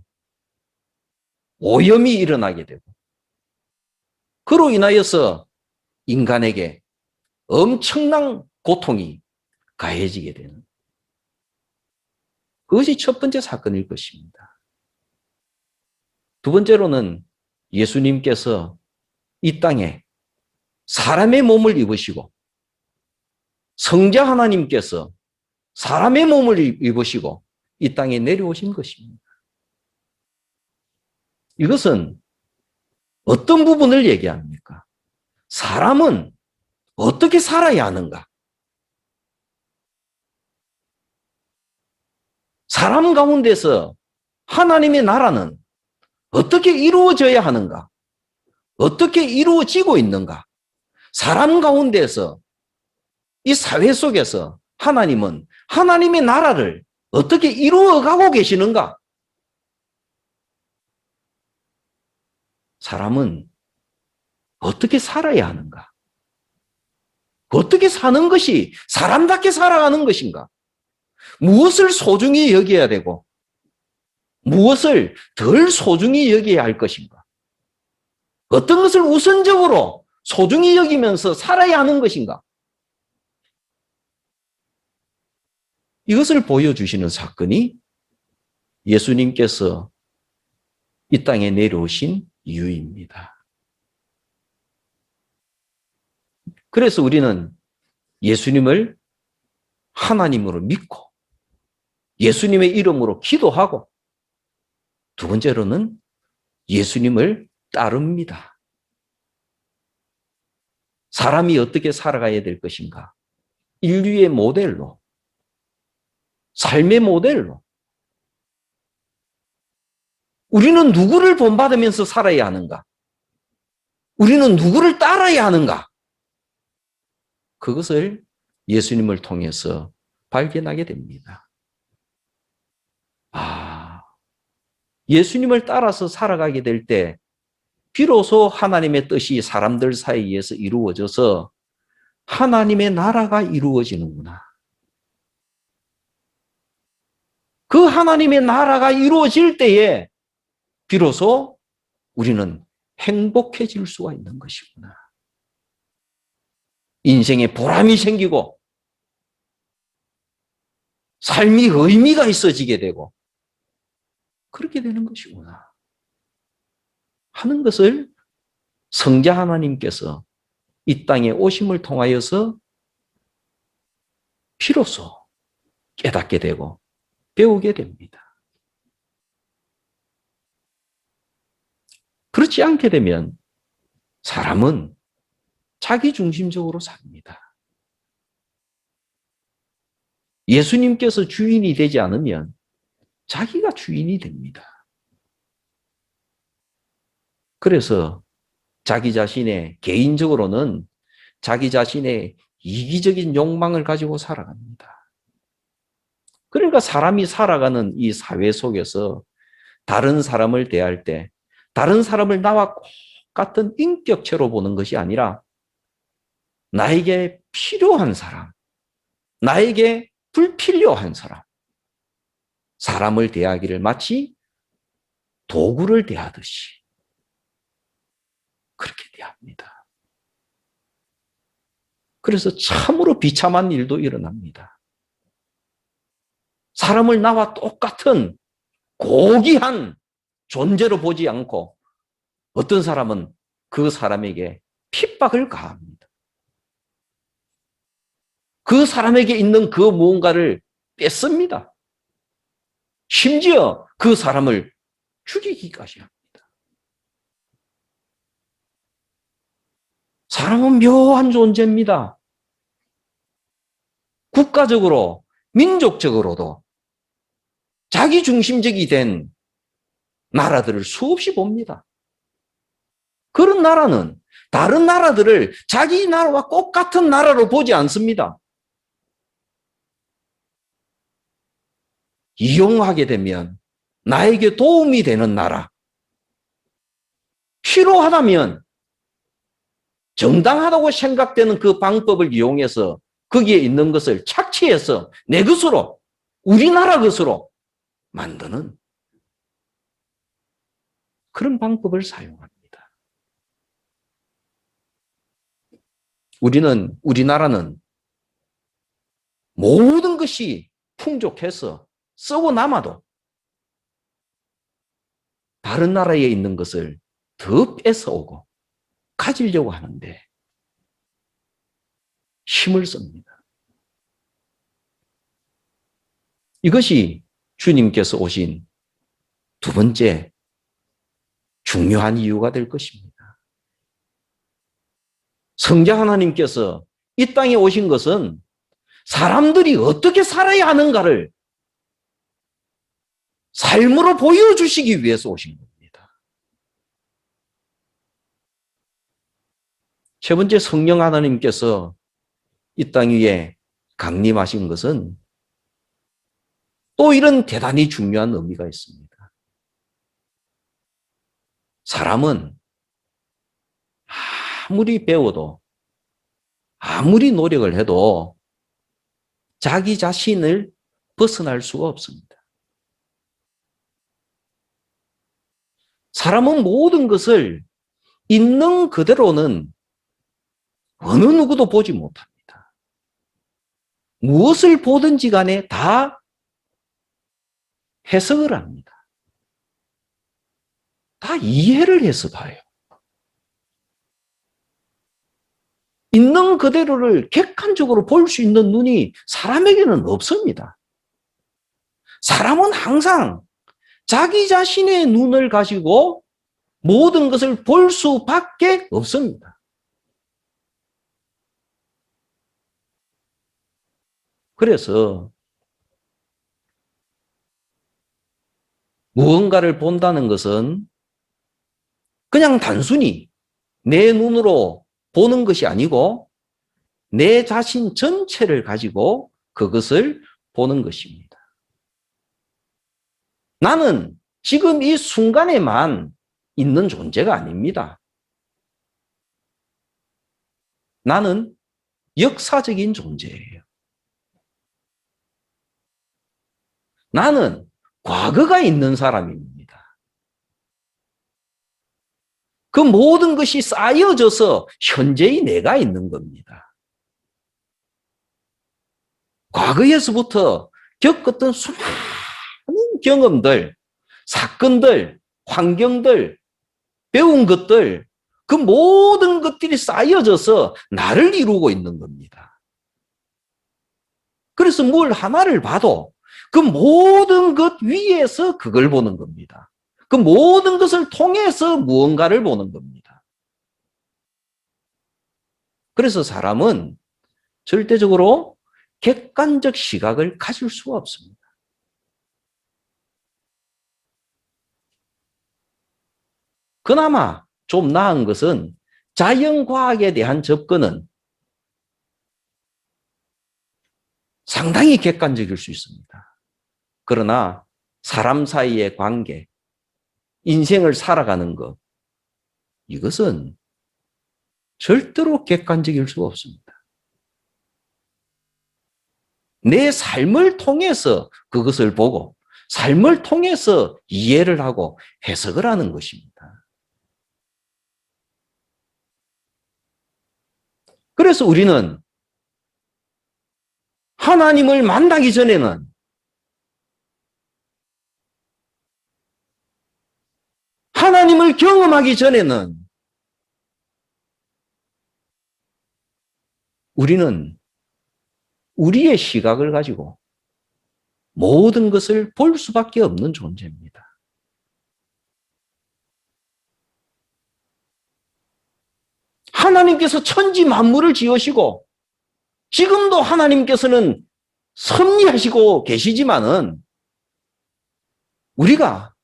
오염이 일어나게 되고 그로 인하여서 인간에게 엄청난 고통이 가해지게 되는 그것이 첫 번째 사건일 것입니다. 두 번째로는 예수님께서 이 땅에 사람의 몸을 입으시고 성자 하나님께서 사람의 몸을 입으시고 이 땅에 내려오신 것입니다. 이것은 어떤 부분을 얘기합니까? 사람은 어떻게 살아야 하는가? 사람 가운데서 하나님의 나라는 어떻게 이루어져야 하는가? 어떻게 이루어지고 있는가? 사람 가운데서 이 사회 속에서 하나님은 하나님의 나라를 어떻게 이루어가고 계시는가? 사람은 어떻게 살아야 하는가? 어떻게 사는 것이 사람답게 살아가는 것인가? 무엇을 소중히 여겨야 되고 무엇을 덜 소중히 여겨야 할 것인가? 어떤 것을 우선적으로 소중히 여기면서 살아야 하는 것인가? 이것을 보여주시는 사건이 예수님께서 이 땅에 내려오신 이유입니다. 그래서 우리는 예수님을 하나님으로 믿고 예수님의 이름으로 기도하고 두 번째로는 예수님을 따릅니다. 사람이 어떻게 살아가야 될 것인가? 인류의 모델로, 삶의 모델로. 우리는 누구를 본받으면서 살아야 하는가? 우리는 누구를 따라야 하는가? 그것을 예수님을 통해서 발견하게 됩니다. 예수님을 따라서 살아가게 될 때 비로소 하나님의 뜻이 사람들 사이에서 이루어져서 하나님의 나라가 이루어지는구나. 그 하나님의 나라가 이루어질 때에 비로소 우리는 행복해질 수가 있는 것이구나. 인생에 보람이 생기고 삶이 의미가 있어지게 되고 그렇게 되는 것이구나 하는 것을 성자 하나님께서 이 땅에 오심을 통하여서 비로소 깨닫게 되고 배우게 됩니다. 그렇지 않게 되면 사람은 자기중심적으로 삽니다. 예수님께서 주인이 되지 않으면 자기가 주인이 됩니다. 그래서 자기 자신의 개인적으로는 자기 자신의 이기적인 욕망을 가지고 살아갑니다. 그러니까 사람이 살아가는 이 사회 속에서 다른 사람을 대할 때 다른 사람을 나와 똑같은 인격체로 보는 것이 아니라 나에게 필요한 사람, 나에게 불필요한 사람, 사람을 대하기를 마치 도구를 대하듯이 그렇게 대합니다. 그래서 참으로 비참한 일도 일어납니다. 사람을 나와 똑같은 고귀한 존재로 보지 않고 어떤 사람은 그 사람에게 핍박을 가합니다. 그 사람에게 있는 그 무언가를 뺏습니다. 심지어 그 사람을 죽이기까지 합니다. 사람은 묘한 존재입니다. 국가적으로, 민족적으로도 자기중심적이 된 나라들을 수없이 봅니다. 그런 나라는 다른 나라들을 자기 나라와 똑같은 나라로 보지 않습니다. 이용하게 되면 나에게 도움이 되는 나라, 필요하다면 정당하다고 생각되는 그 방법을 이용해서 거기에 있는 것을 착취해서 내 것으로, 우리나라 것으로 만드는 그런 방법을 사용합니다. 우리나라는 모든 것이 풍족해서 쓰고 남아도 다른 나라에 있는 것을 더 뺏어오고 가지려고 하는데 힘을 씁니다. 이것이 주님께서 오신 두 번째 중요한 이유가 될 것입니다. 성자 하나님께서 이 땅에 오신 것은 사람들이 어떻게 살아야 하는가를 삶으로 보여주시기 위해서 오신 겁니다. 세 번째, 성령 하나님께서 이 땅 위에 강림하신 것은 또 이런 대단히 중요한 의미가 있습니다. 사람은 아무리 배워도 아무리 노력을 해도 자기 자신을 벗어날 수가 없습니다. 사람은 모든 것을 있는 그대로는 어느 누구도 보지 못합니다. 무엇을 보든지 간에 다 해석을 합니다. 다 이해를 해서 봐요. 있는 그대로를 객관적으로 볼 수 있는 눈이 사람에게는 없습니다. 사람은 항상 자기 자신의 눈을 가지고 모든 것을 볼 수밖에 없습니다. 그래서 무언가를 본다는 것은 그냥 단순히 내 눈으로 보는 것이 아니고 내 자신 전체를 가지고 그것을 보는 것입니다. 나는 지금 이 순간에만 있는 존재가 아닙니다. 나는 역사적인 존재예요. 나는 과거가 있는 사람입니다. 그 모든 것이 쌓여져서 현재의 내가 있는 겁니다. 과거에서부터 겪었던 수많은 경험들, 사건들, 환경들, 배운 것들, 그 모든 것들이 쌓여져서 나를 이루고 있는 겁니다. 그래서 뭘 하나를 봐도 그 모든 것 위에서 그걸 보는 겁니다. 그 모든 것을 통해서 무언가를 보는 겁니다. 그래서 사람은 절대적으로 객관적 시각을 가질 수가 없습니다. 그나마 좀 나은 것은 자연과학에 대한 접근은 상당히 객관적일 수 있습니다. 그러나 사람 사이의 관계, 인생을 살아가는 것, 이것은 절대로 객관적일 수가 없습니다. 내 삶을 통해서 그것을 보고 삶을 통해서 이해를 하고 해석을 하는 것입니다. 그래서 우리는 하나님을 만나기 전에는 하나님을 경험하기 전에는 우리는 우리의 시각을 가지고 모든 것을 볼 수밖에 없는 존재입니다. 하나님께서 천지 만물을 지으시고 지금도 하나님께서는 섭리하시고 계시지만은 우리가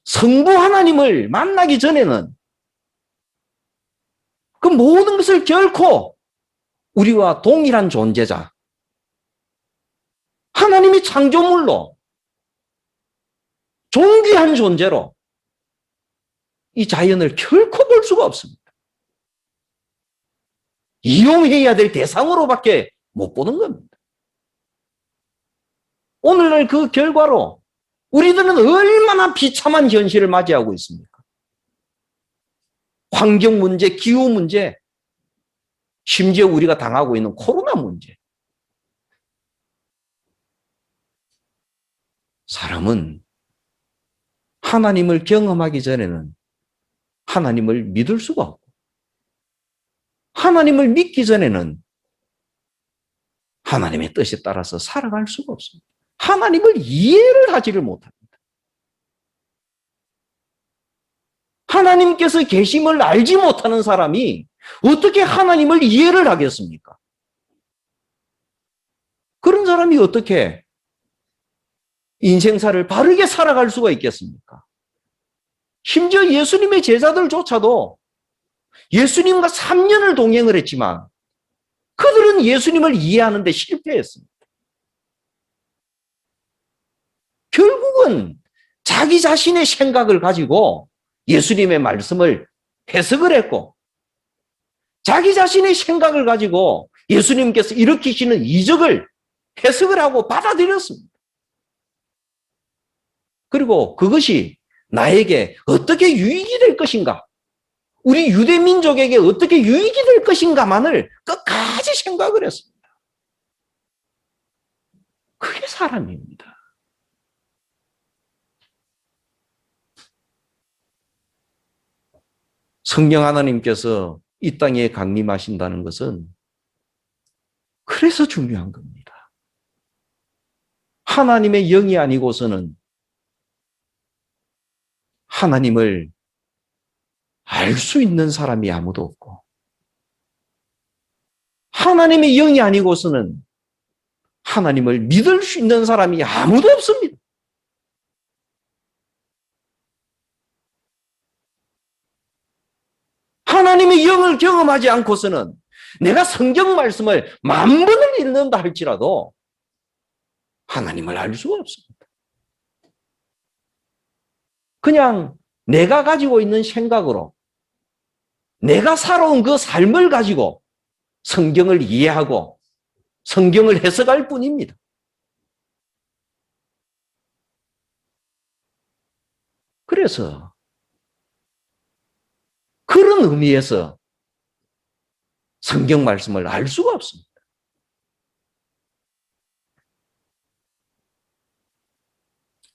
성부 하나님을 만나기 전에는 그 모든 것을 결코 우리와 동일한 존재자, 하나님이 창조물로 존귀한 존재로 이 자연을 결코 볼 수가 없습니다. 이용해야 될 대상으로밖에 못 보는 겁니다. 오늘날 그 결과로 우리들은 얼마나 비참한 현실을 맞이하고 있습니까? 환경 문제, 기후 문제, 심지어 우리가 당하고 있는 코로나 문제. 사람은 하나님을 경험하기 전에는 하나님을 믿을 수가 없고, 하나님을 믿기 전에는 하나님의 뜻에 따라서 살아갈 수가 없습니다. 하나님을 이해를 하지를 못합니다. 하나님께서 계심을 알지 못하는 사람이 어떻게 하나님을 이해를 하겠습니까? 그런 사람이 어떻게 인생사를 바르게 살아갈 수가 있겠습니까? 심지어 예수님의 제자들조차도 예수님과 3년을 동행을 했지만 그들은 예수님을 이해하는 데 실패했습니다. 결국은 자기 자신의 생각을 가지고 예수님의 말씀을 해석을 했고, 자기 자신의 생각을 가지고 예수님께서 일으키시는 이적을 해석을 하고 받아들였습니다. 그리고 그것이 나에게 어떻게 유익이 될 것인가, 우리 유대민족에게 어떻게 유익이 될 것인가만을 끝까지 생각을 했습니다. 그게 사람입니다. 성령 하나님께서 이 땅에 강림하신다는 것은 그래서 중요한 겁니다. 하나님의 영이 아니고서는 하나님을 알 수 있는 사람이 아무도 없고, 하나님의 영이 아니고서는 하나님을 믿을 수 있는 사람이 아무도 없습니다. 하나님의 영을 경험하지 않고서는 내가 성경 말씀을 10,000번을 읽는다 할지라도 하나님을 알 수가 없습니다. 그냥 내가 가지고 있는 생각으로, 내가 살아온 그 삶을 가지고 성경을 이해하고 성경을 해석할 뿐입니다. 그래서 그런 의미에서 성경 말씀을 알 수가 없습니다.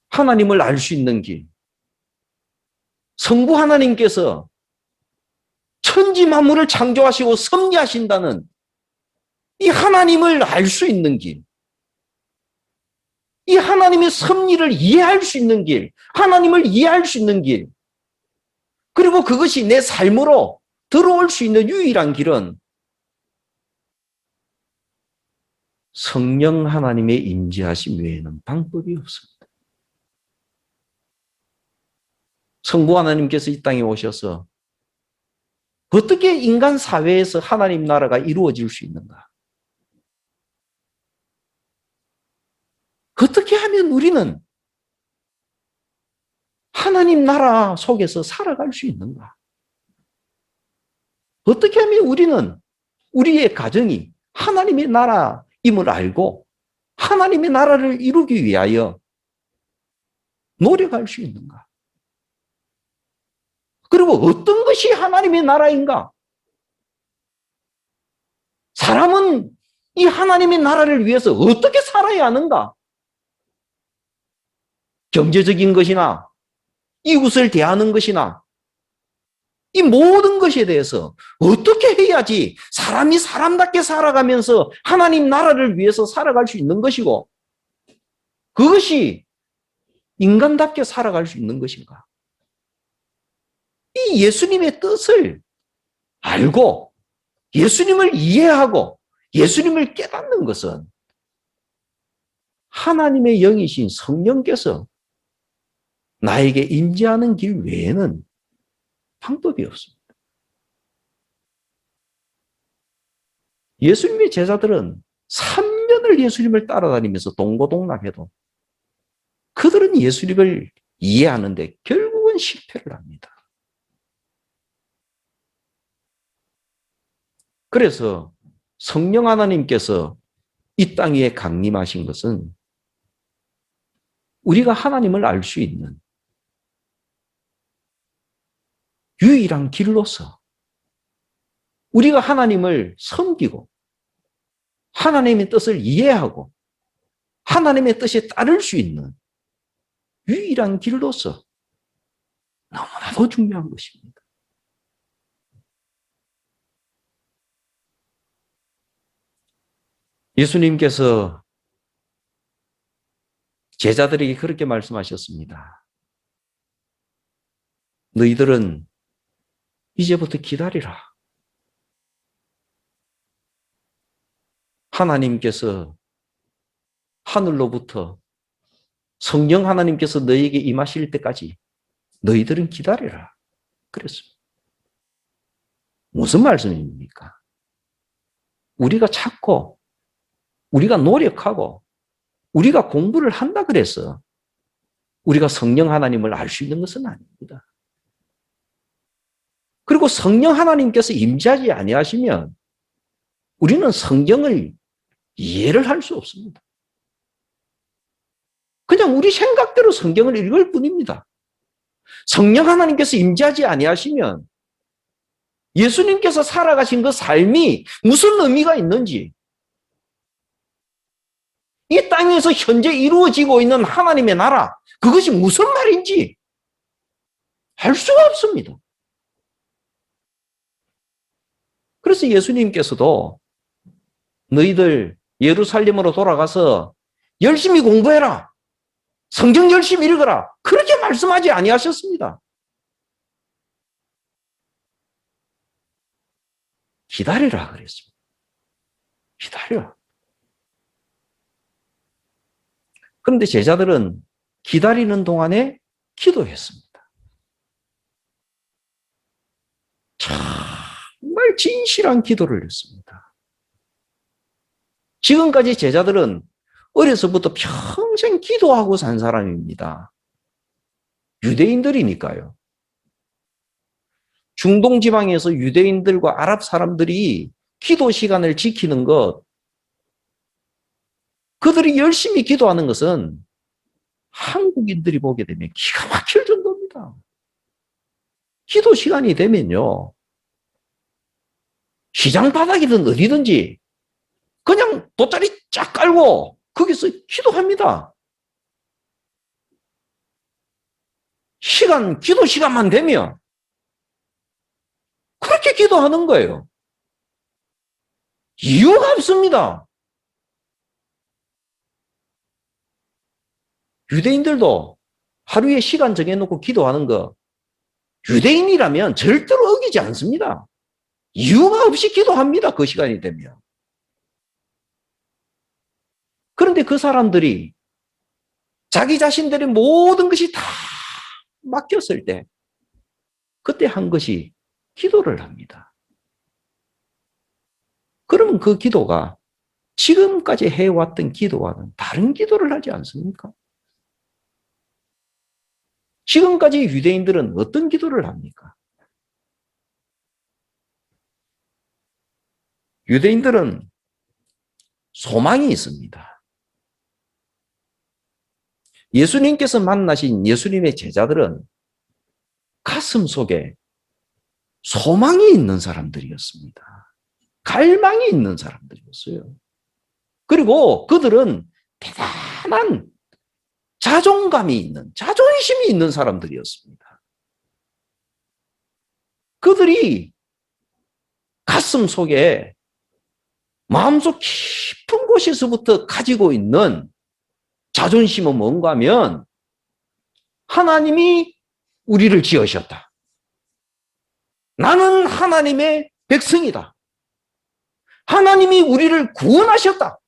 하나님을 알 수 있는 길, 성부 하나님께서 천지 만물을 창조하시고 섭리하신다는 이 하나님을 알 수 있는 길, 이 하나님의 섭리를 이해할 수 있는 길, 하나님을 이해할 수 있는 길, 그리고 그것이 내 삶으로 들어올 수 있는 유일한 길은 성령 하나님의 임재하심 외에는 방법이 없습니다. 성부 하나님께서 이 땅에 오셔서 어떻게 인간 사회에서 하나님 나라가 이루어질 수 있는가? 어떻게 하면 우리는 하나님 나라 속에서 살아갈 수 있는가? 어떻게 하면 우리는 우리의 가정이 하나님의 나라임을 알고 하나님의 나라를 이루기 위하여 노력할 수 있는가? 그리고 어떤 것이 하나님의 나라인가? 사람은 이 하나님의 나라를 위해서 어떻게 살아야 하는가? 경제적인 것이나 이웃을 대하는 것이나 이 모든 것에 대해서 어떻게 해야지 사람이 사람답게 살아가면서 하나님 나라를 위해서 살아갈 수 있는 것이고, 그것이 인간답게 살아갈 수 있는 것인가? 이 예수님의 뜻을 알고 예수님을 이해하고 예수님을 깨닫는 것은 하나님의 영이신 성령께서 나에게 임재하는 길 외에는 방법이 없습니다. 예수님의 제자들은 3년을 예수님을 따라다니면서 동고동락해도 그들은 예수님을 이해하는데 결국은 실패를 합니다. 그래서 성령 하나님께서 이 땅 위에 강림하신 것은 우리가 하나님을 알 수 있는 유일한 길로서 우리가 하나님을 섬기고 하나님의 뜻을 이해하고 하나님의 뜻에 따를 수 있는 유일한 길로서 너무나도 중요한 것입니다. 예수님께서 제자들에게 그렇게 말씀하셨습니다. 너희들은 이제부터 기다리라. 하나님께서 하늘로부터 성령 하나님께서 너희에게 임하실 때까지 너희들은 기다려라. 그랬습니다. 무슨 말씀입니까? 우리가 찾고 우리가 노력하고 우리가 공부를 한다 그래서 우리가 성령 하나님을 알 수 있는 것은 아닙니다. 그리고 성령 하나님께서 임재하지 아니하시면 우리는 성경을 이해를 할 수 없습니다. 그냥 우리 생각대로 성경을 읽을 뿐입니다. 성령 하나님께서 임재하지 아니하시면 예수님께서 살아가신 그 삶이 무슨 의미가 있는지, 이 땅에서 현재 이루어지고 있는 하나님의 나라, 그것이 무슨 말인지 알 수가 없습니다. 그래서 예수님께서도 너희들 예루살렘으로 돌아가서 열심히 공부해라. 성경 열심히 읽어라. 그렇게 말씀하지 아니하셨습니다. 기다리라 그랬습니다. 기다려. 그런데 제자들은 기다리는 동안에 기도했습니다. 정말 진실한 기도를 했습니다. 지금까지 제자들은 어려서부터 평생 기도하고 산 사람입니다. 유대인들이니까요. 중동 지방에서 유대인들과 아랍 사람들이 기도 시간을 지키는 것, 그들이 열심히 기도하는 것은 한국인들이 보게 되면 기가 막힐 정도입니다. 기도 시간이 되면요, 시장 바닥이든 어디든지 그냥 돗자리 쫙 깔고 거기서 기도합니다. 기도 시간만 되면 그렇게 기도하는 거예요. 이유가 없습니다. 유대인들도 하루에 시간 정해놓고 기도하는 거, 유대인이라면 절대로 어기지 않습니다. 이유가 없이 기도합니다. 그 시간이 되면. 그런데 그 사람들이 자기 자신들의 모든 것이 다 맡겼을 때, 그때 한 것이 기도를 합니다. 그러면 그 기도가 지금까지 해왔던 기도와는 다른 기도를 하지 않습니까? 지금까지 유대인들은 어떤 기도를 합니까? 유대인들은 소망이 있습니다. 예수님께서 만나신 예수님의 제자들은 가슴 속에 소망이 있는 사람들이었습니다. 갈망이 있는 사람들이었어요. 그리고 그들은 대단한 자존감이 있는, 자존심이 있는 사람들이었습니다. 그들이 가슴 속에 마음속 깊은 곳에서부터 가지고 있는 자존심은 뭔가 하면 하나님이 우리를 지으셨다. 나는 하나님의 백성이다. 하나님이 우리를 구원하셨다.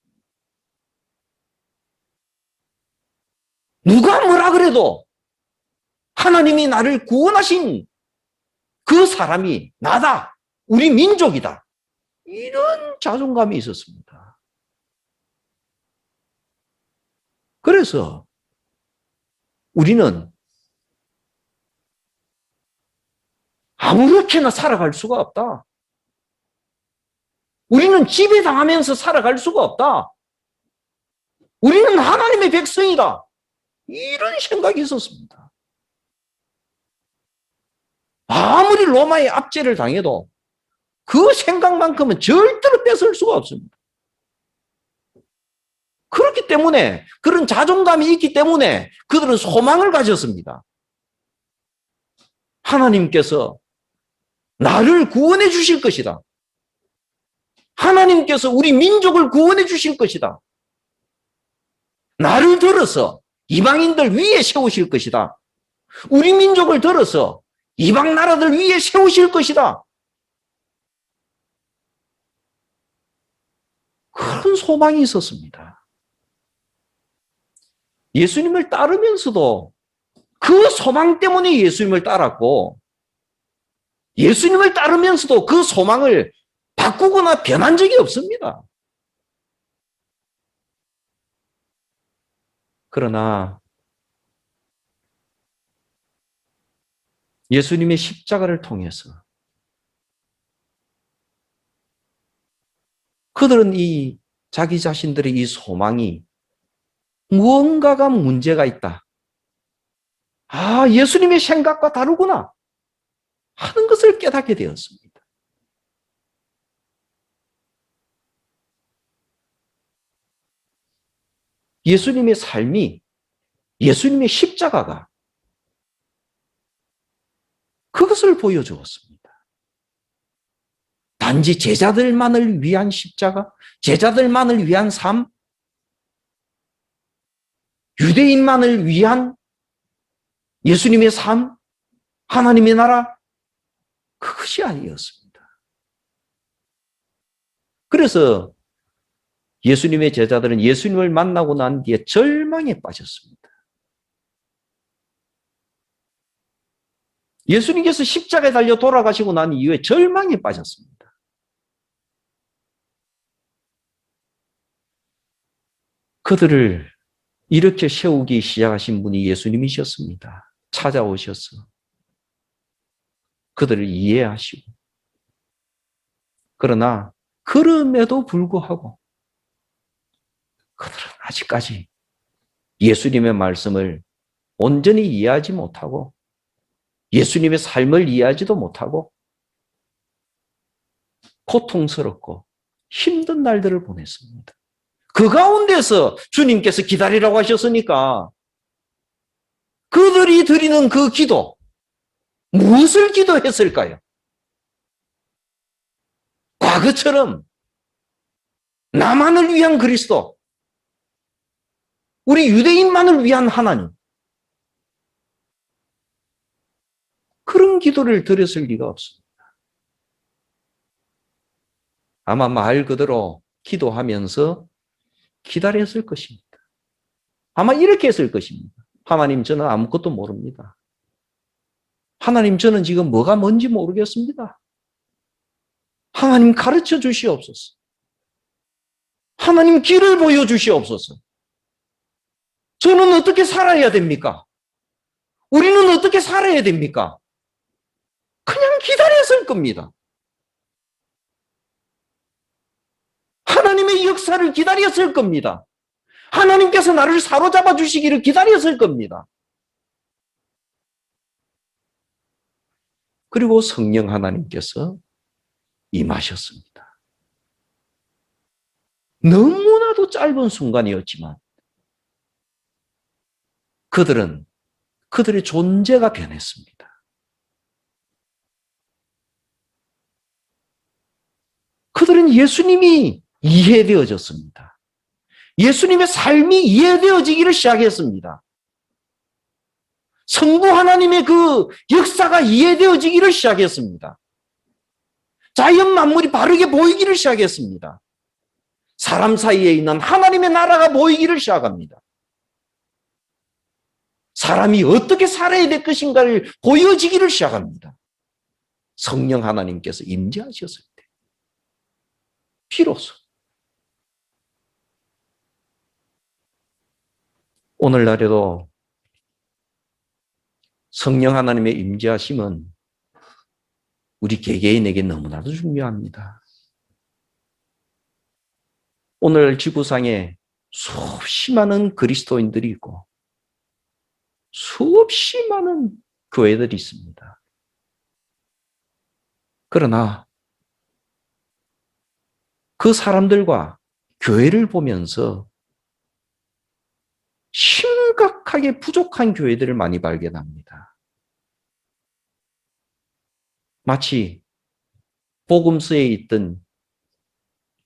누가 뭐라 그래도 하나님이 나를 구원하신 그 사람이 나다. 우리 민족이다. 이런 자존감이 있었습니다. 그래서 우리는 아무렇게나 살아갈 수가 없다. 우리는 지배당하면서 살아갈 수가 없다. 우리는 하나님의 백성이다. 이런 생각이 있었습니다. 아무리 로마의 압제를 당해도 그 생각만큼은 절대로 뺏을 수가 없습니다. 그렇기 때문에, 그런 자존감이 있기 때문에 그들은 소망을 가졌습니다. 하나님께서 나를 구원해 주실 것이다. 하나님께서 우리 민족을 구원해 주실 것이다. 나를 들어서 이방인들 위에 세우실 것이다. 우리 민족을 들어서 이방 나라들 위에 세우실 것이다. 그런 소망이 있었습니다. 예수님을 따르면서도 그 소망 때문에 예수님을 따랐고, 예수님을 따르면서도 그 소망을 바꾸거나 변한 적이 없습니다. 그러나 예수님의 십자가를 통해서 그들은 이 자기 자신들의 이 소망이 무언가가 문제가 있다. 아, 예수님의 생각과 다르구나 하는 것을 깨닫게 되었습니다. 예수님의 삶이, 예수님의 십자가가 그것을 보여주었습니다. 단지 제자들만을 위한 십자가, 제자들만을 위한 삶, 유대인만을 위한 예수님의 삶, 하나님의 나라, 그것이 아니었습니다. 그래서 예수님의 제자들은 예수님을 만나고 난 뒤에 절망에 빠졌습니다. 예수님께서 십자가에 달려 돌아가시고 난 이후에 절망에 빠졌습니다. 그들을 이렇게 세우기 시작하신 분이 예수님이셨습니다. 찾아오셔서 그들을 이해하시고, 그러나 그럼에도 불구하고 그들은 아직까지 예수님의 말씀을 온전히 이해하지 못하고 예수님의 삶을 이해하지도 못하고 고통스럽고 힘든 날들을 보냈습니다. 그 가운데서 주님께서 기다리라고 하셨으니까 그들이 드리는 그 기도, 무엇을 기도했을까요? 과거처럼 나만을 위한 그리스도, 우리 유대인만을 위한 하나님, 그런 기도를 드렸을 리가 없습니다. 아마 말 그대로 기도하면서 기다렸을 것입니다. 아마 이렇게 했을 것입니다. 하나님, 저는 아무것도 모릅니다. 하나님, 저는 지금 뭐가 뭔지 모르겠습니다. 하나님, 가르쳐 주시옵소서. 하나님, 길을 보여주시옵소서. 저는 어떻게 살아야 됩니까? 우리는 어떻게 살아야 됩니까? 그냥 기다렸을 겁니다. 하나님의 역사를 기다렸을 겁니다. 하나님께서 나를 사로잡아 주시기를 기다렸을 겁니다. 그리고 성령 하나님께서 임하셨습니다. 너무나도 짧은 순간이었지만 그들의 존재가 변했습니다. 그들은 예수님이 이해되어졌습니다. 예수님의 삶이 이해되어지기를 시작했습니다. 성부 하나님의 그 역사가 이해되어지기를 시작했습니다. 자연 만물이 바르게 보이기를 시작했습니다. 사람 사이에 있는 하나님의 나라가 보이기를 시작합니다. 사람이 어떻게 살아야 될 것인가를 보여지기를 시작합니다. 성령 하나님께서 임재하셨을 때 비로소 오늘날에도 성령 하나님의 임재하심은 우리 개개인에게 너무나도 중요합니다. 오늘 지구상에 수없이 많은 그리스도인들이 있고 수없이 많은 교회들이 있습니다. 그러나 그 사람들과 교회를 보면서 심각하게 부족한 교회들을 많이 발견합니다. 마치 복음서에 있던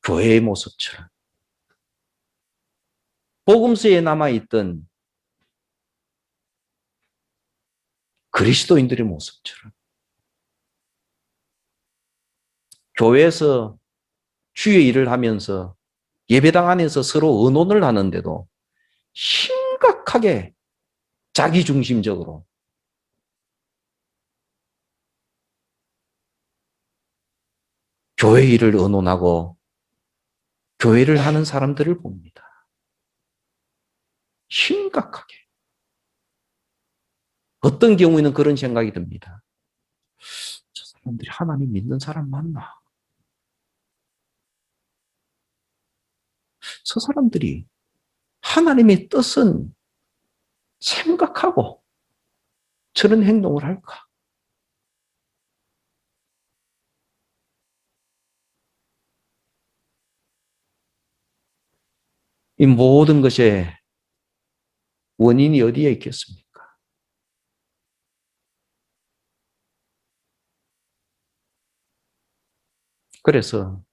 교회의 모습처럼, 복음서에 남아있던 그리스도인들의 모습처럼, 교회에서 주의 일을 하면서 예배당 안에서 서로 의논을 하는데도 심각하게 자기중심적으로 교회 일을 의논하고 교회를 하는 사람들을 봅니다. 심각하게. 어떤 경우에는 그런 생각이 듭니다. 저 사람들이 하나님 믿는 사람 맞나? 저 사람들이 하나님의 뜻은 생각하고 저런 행동을 할까? 이 모든 것의 원인이 어디에 있겠습니까? 그래서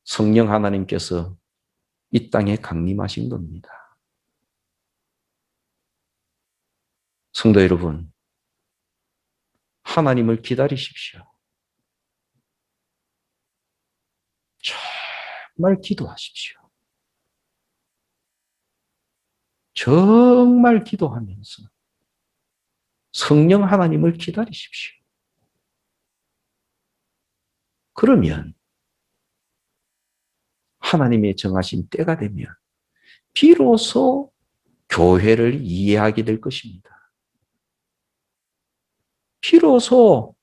성령 하나님께서 이 땅에 강림하신 겁니다. 성도 여러분, 하나님을 기다리십시오. 정말 기도하십시오. 정말 기도하면서 성령 하나님을 기다리십시오. 그러면 하나님의 정하신 때가 되면 비로소 교회를 이해하게 될 것입니다. 비로소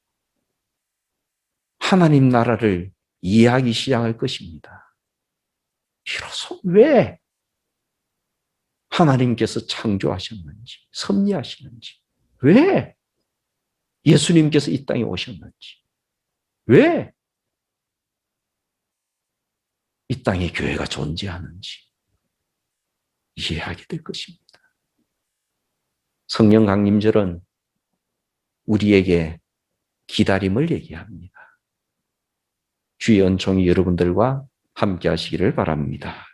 하나님 나라를 이해하기 시작할 것입니다. 비로소 왜 하나님께서 창조하셨는지, 섭리하시는지, 왜 예수님께서 이 땅에 오셨는지, 왜 이 땅에 교회가 존재하는지 이해하게 될 것입니다. 성령 강림절은 우리에게 기다림을 얘기합니다. 주의 은총이 여러분들과 함께 하시기를 바랍니다.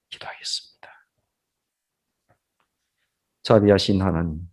기도하겠습니다. 자비하신 하나님,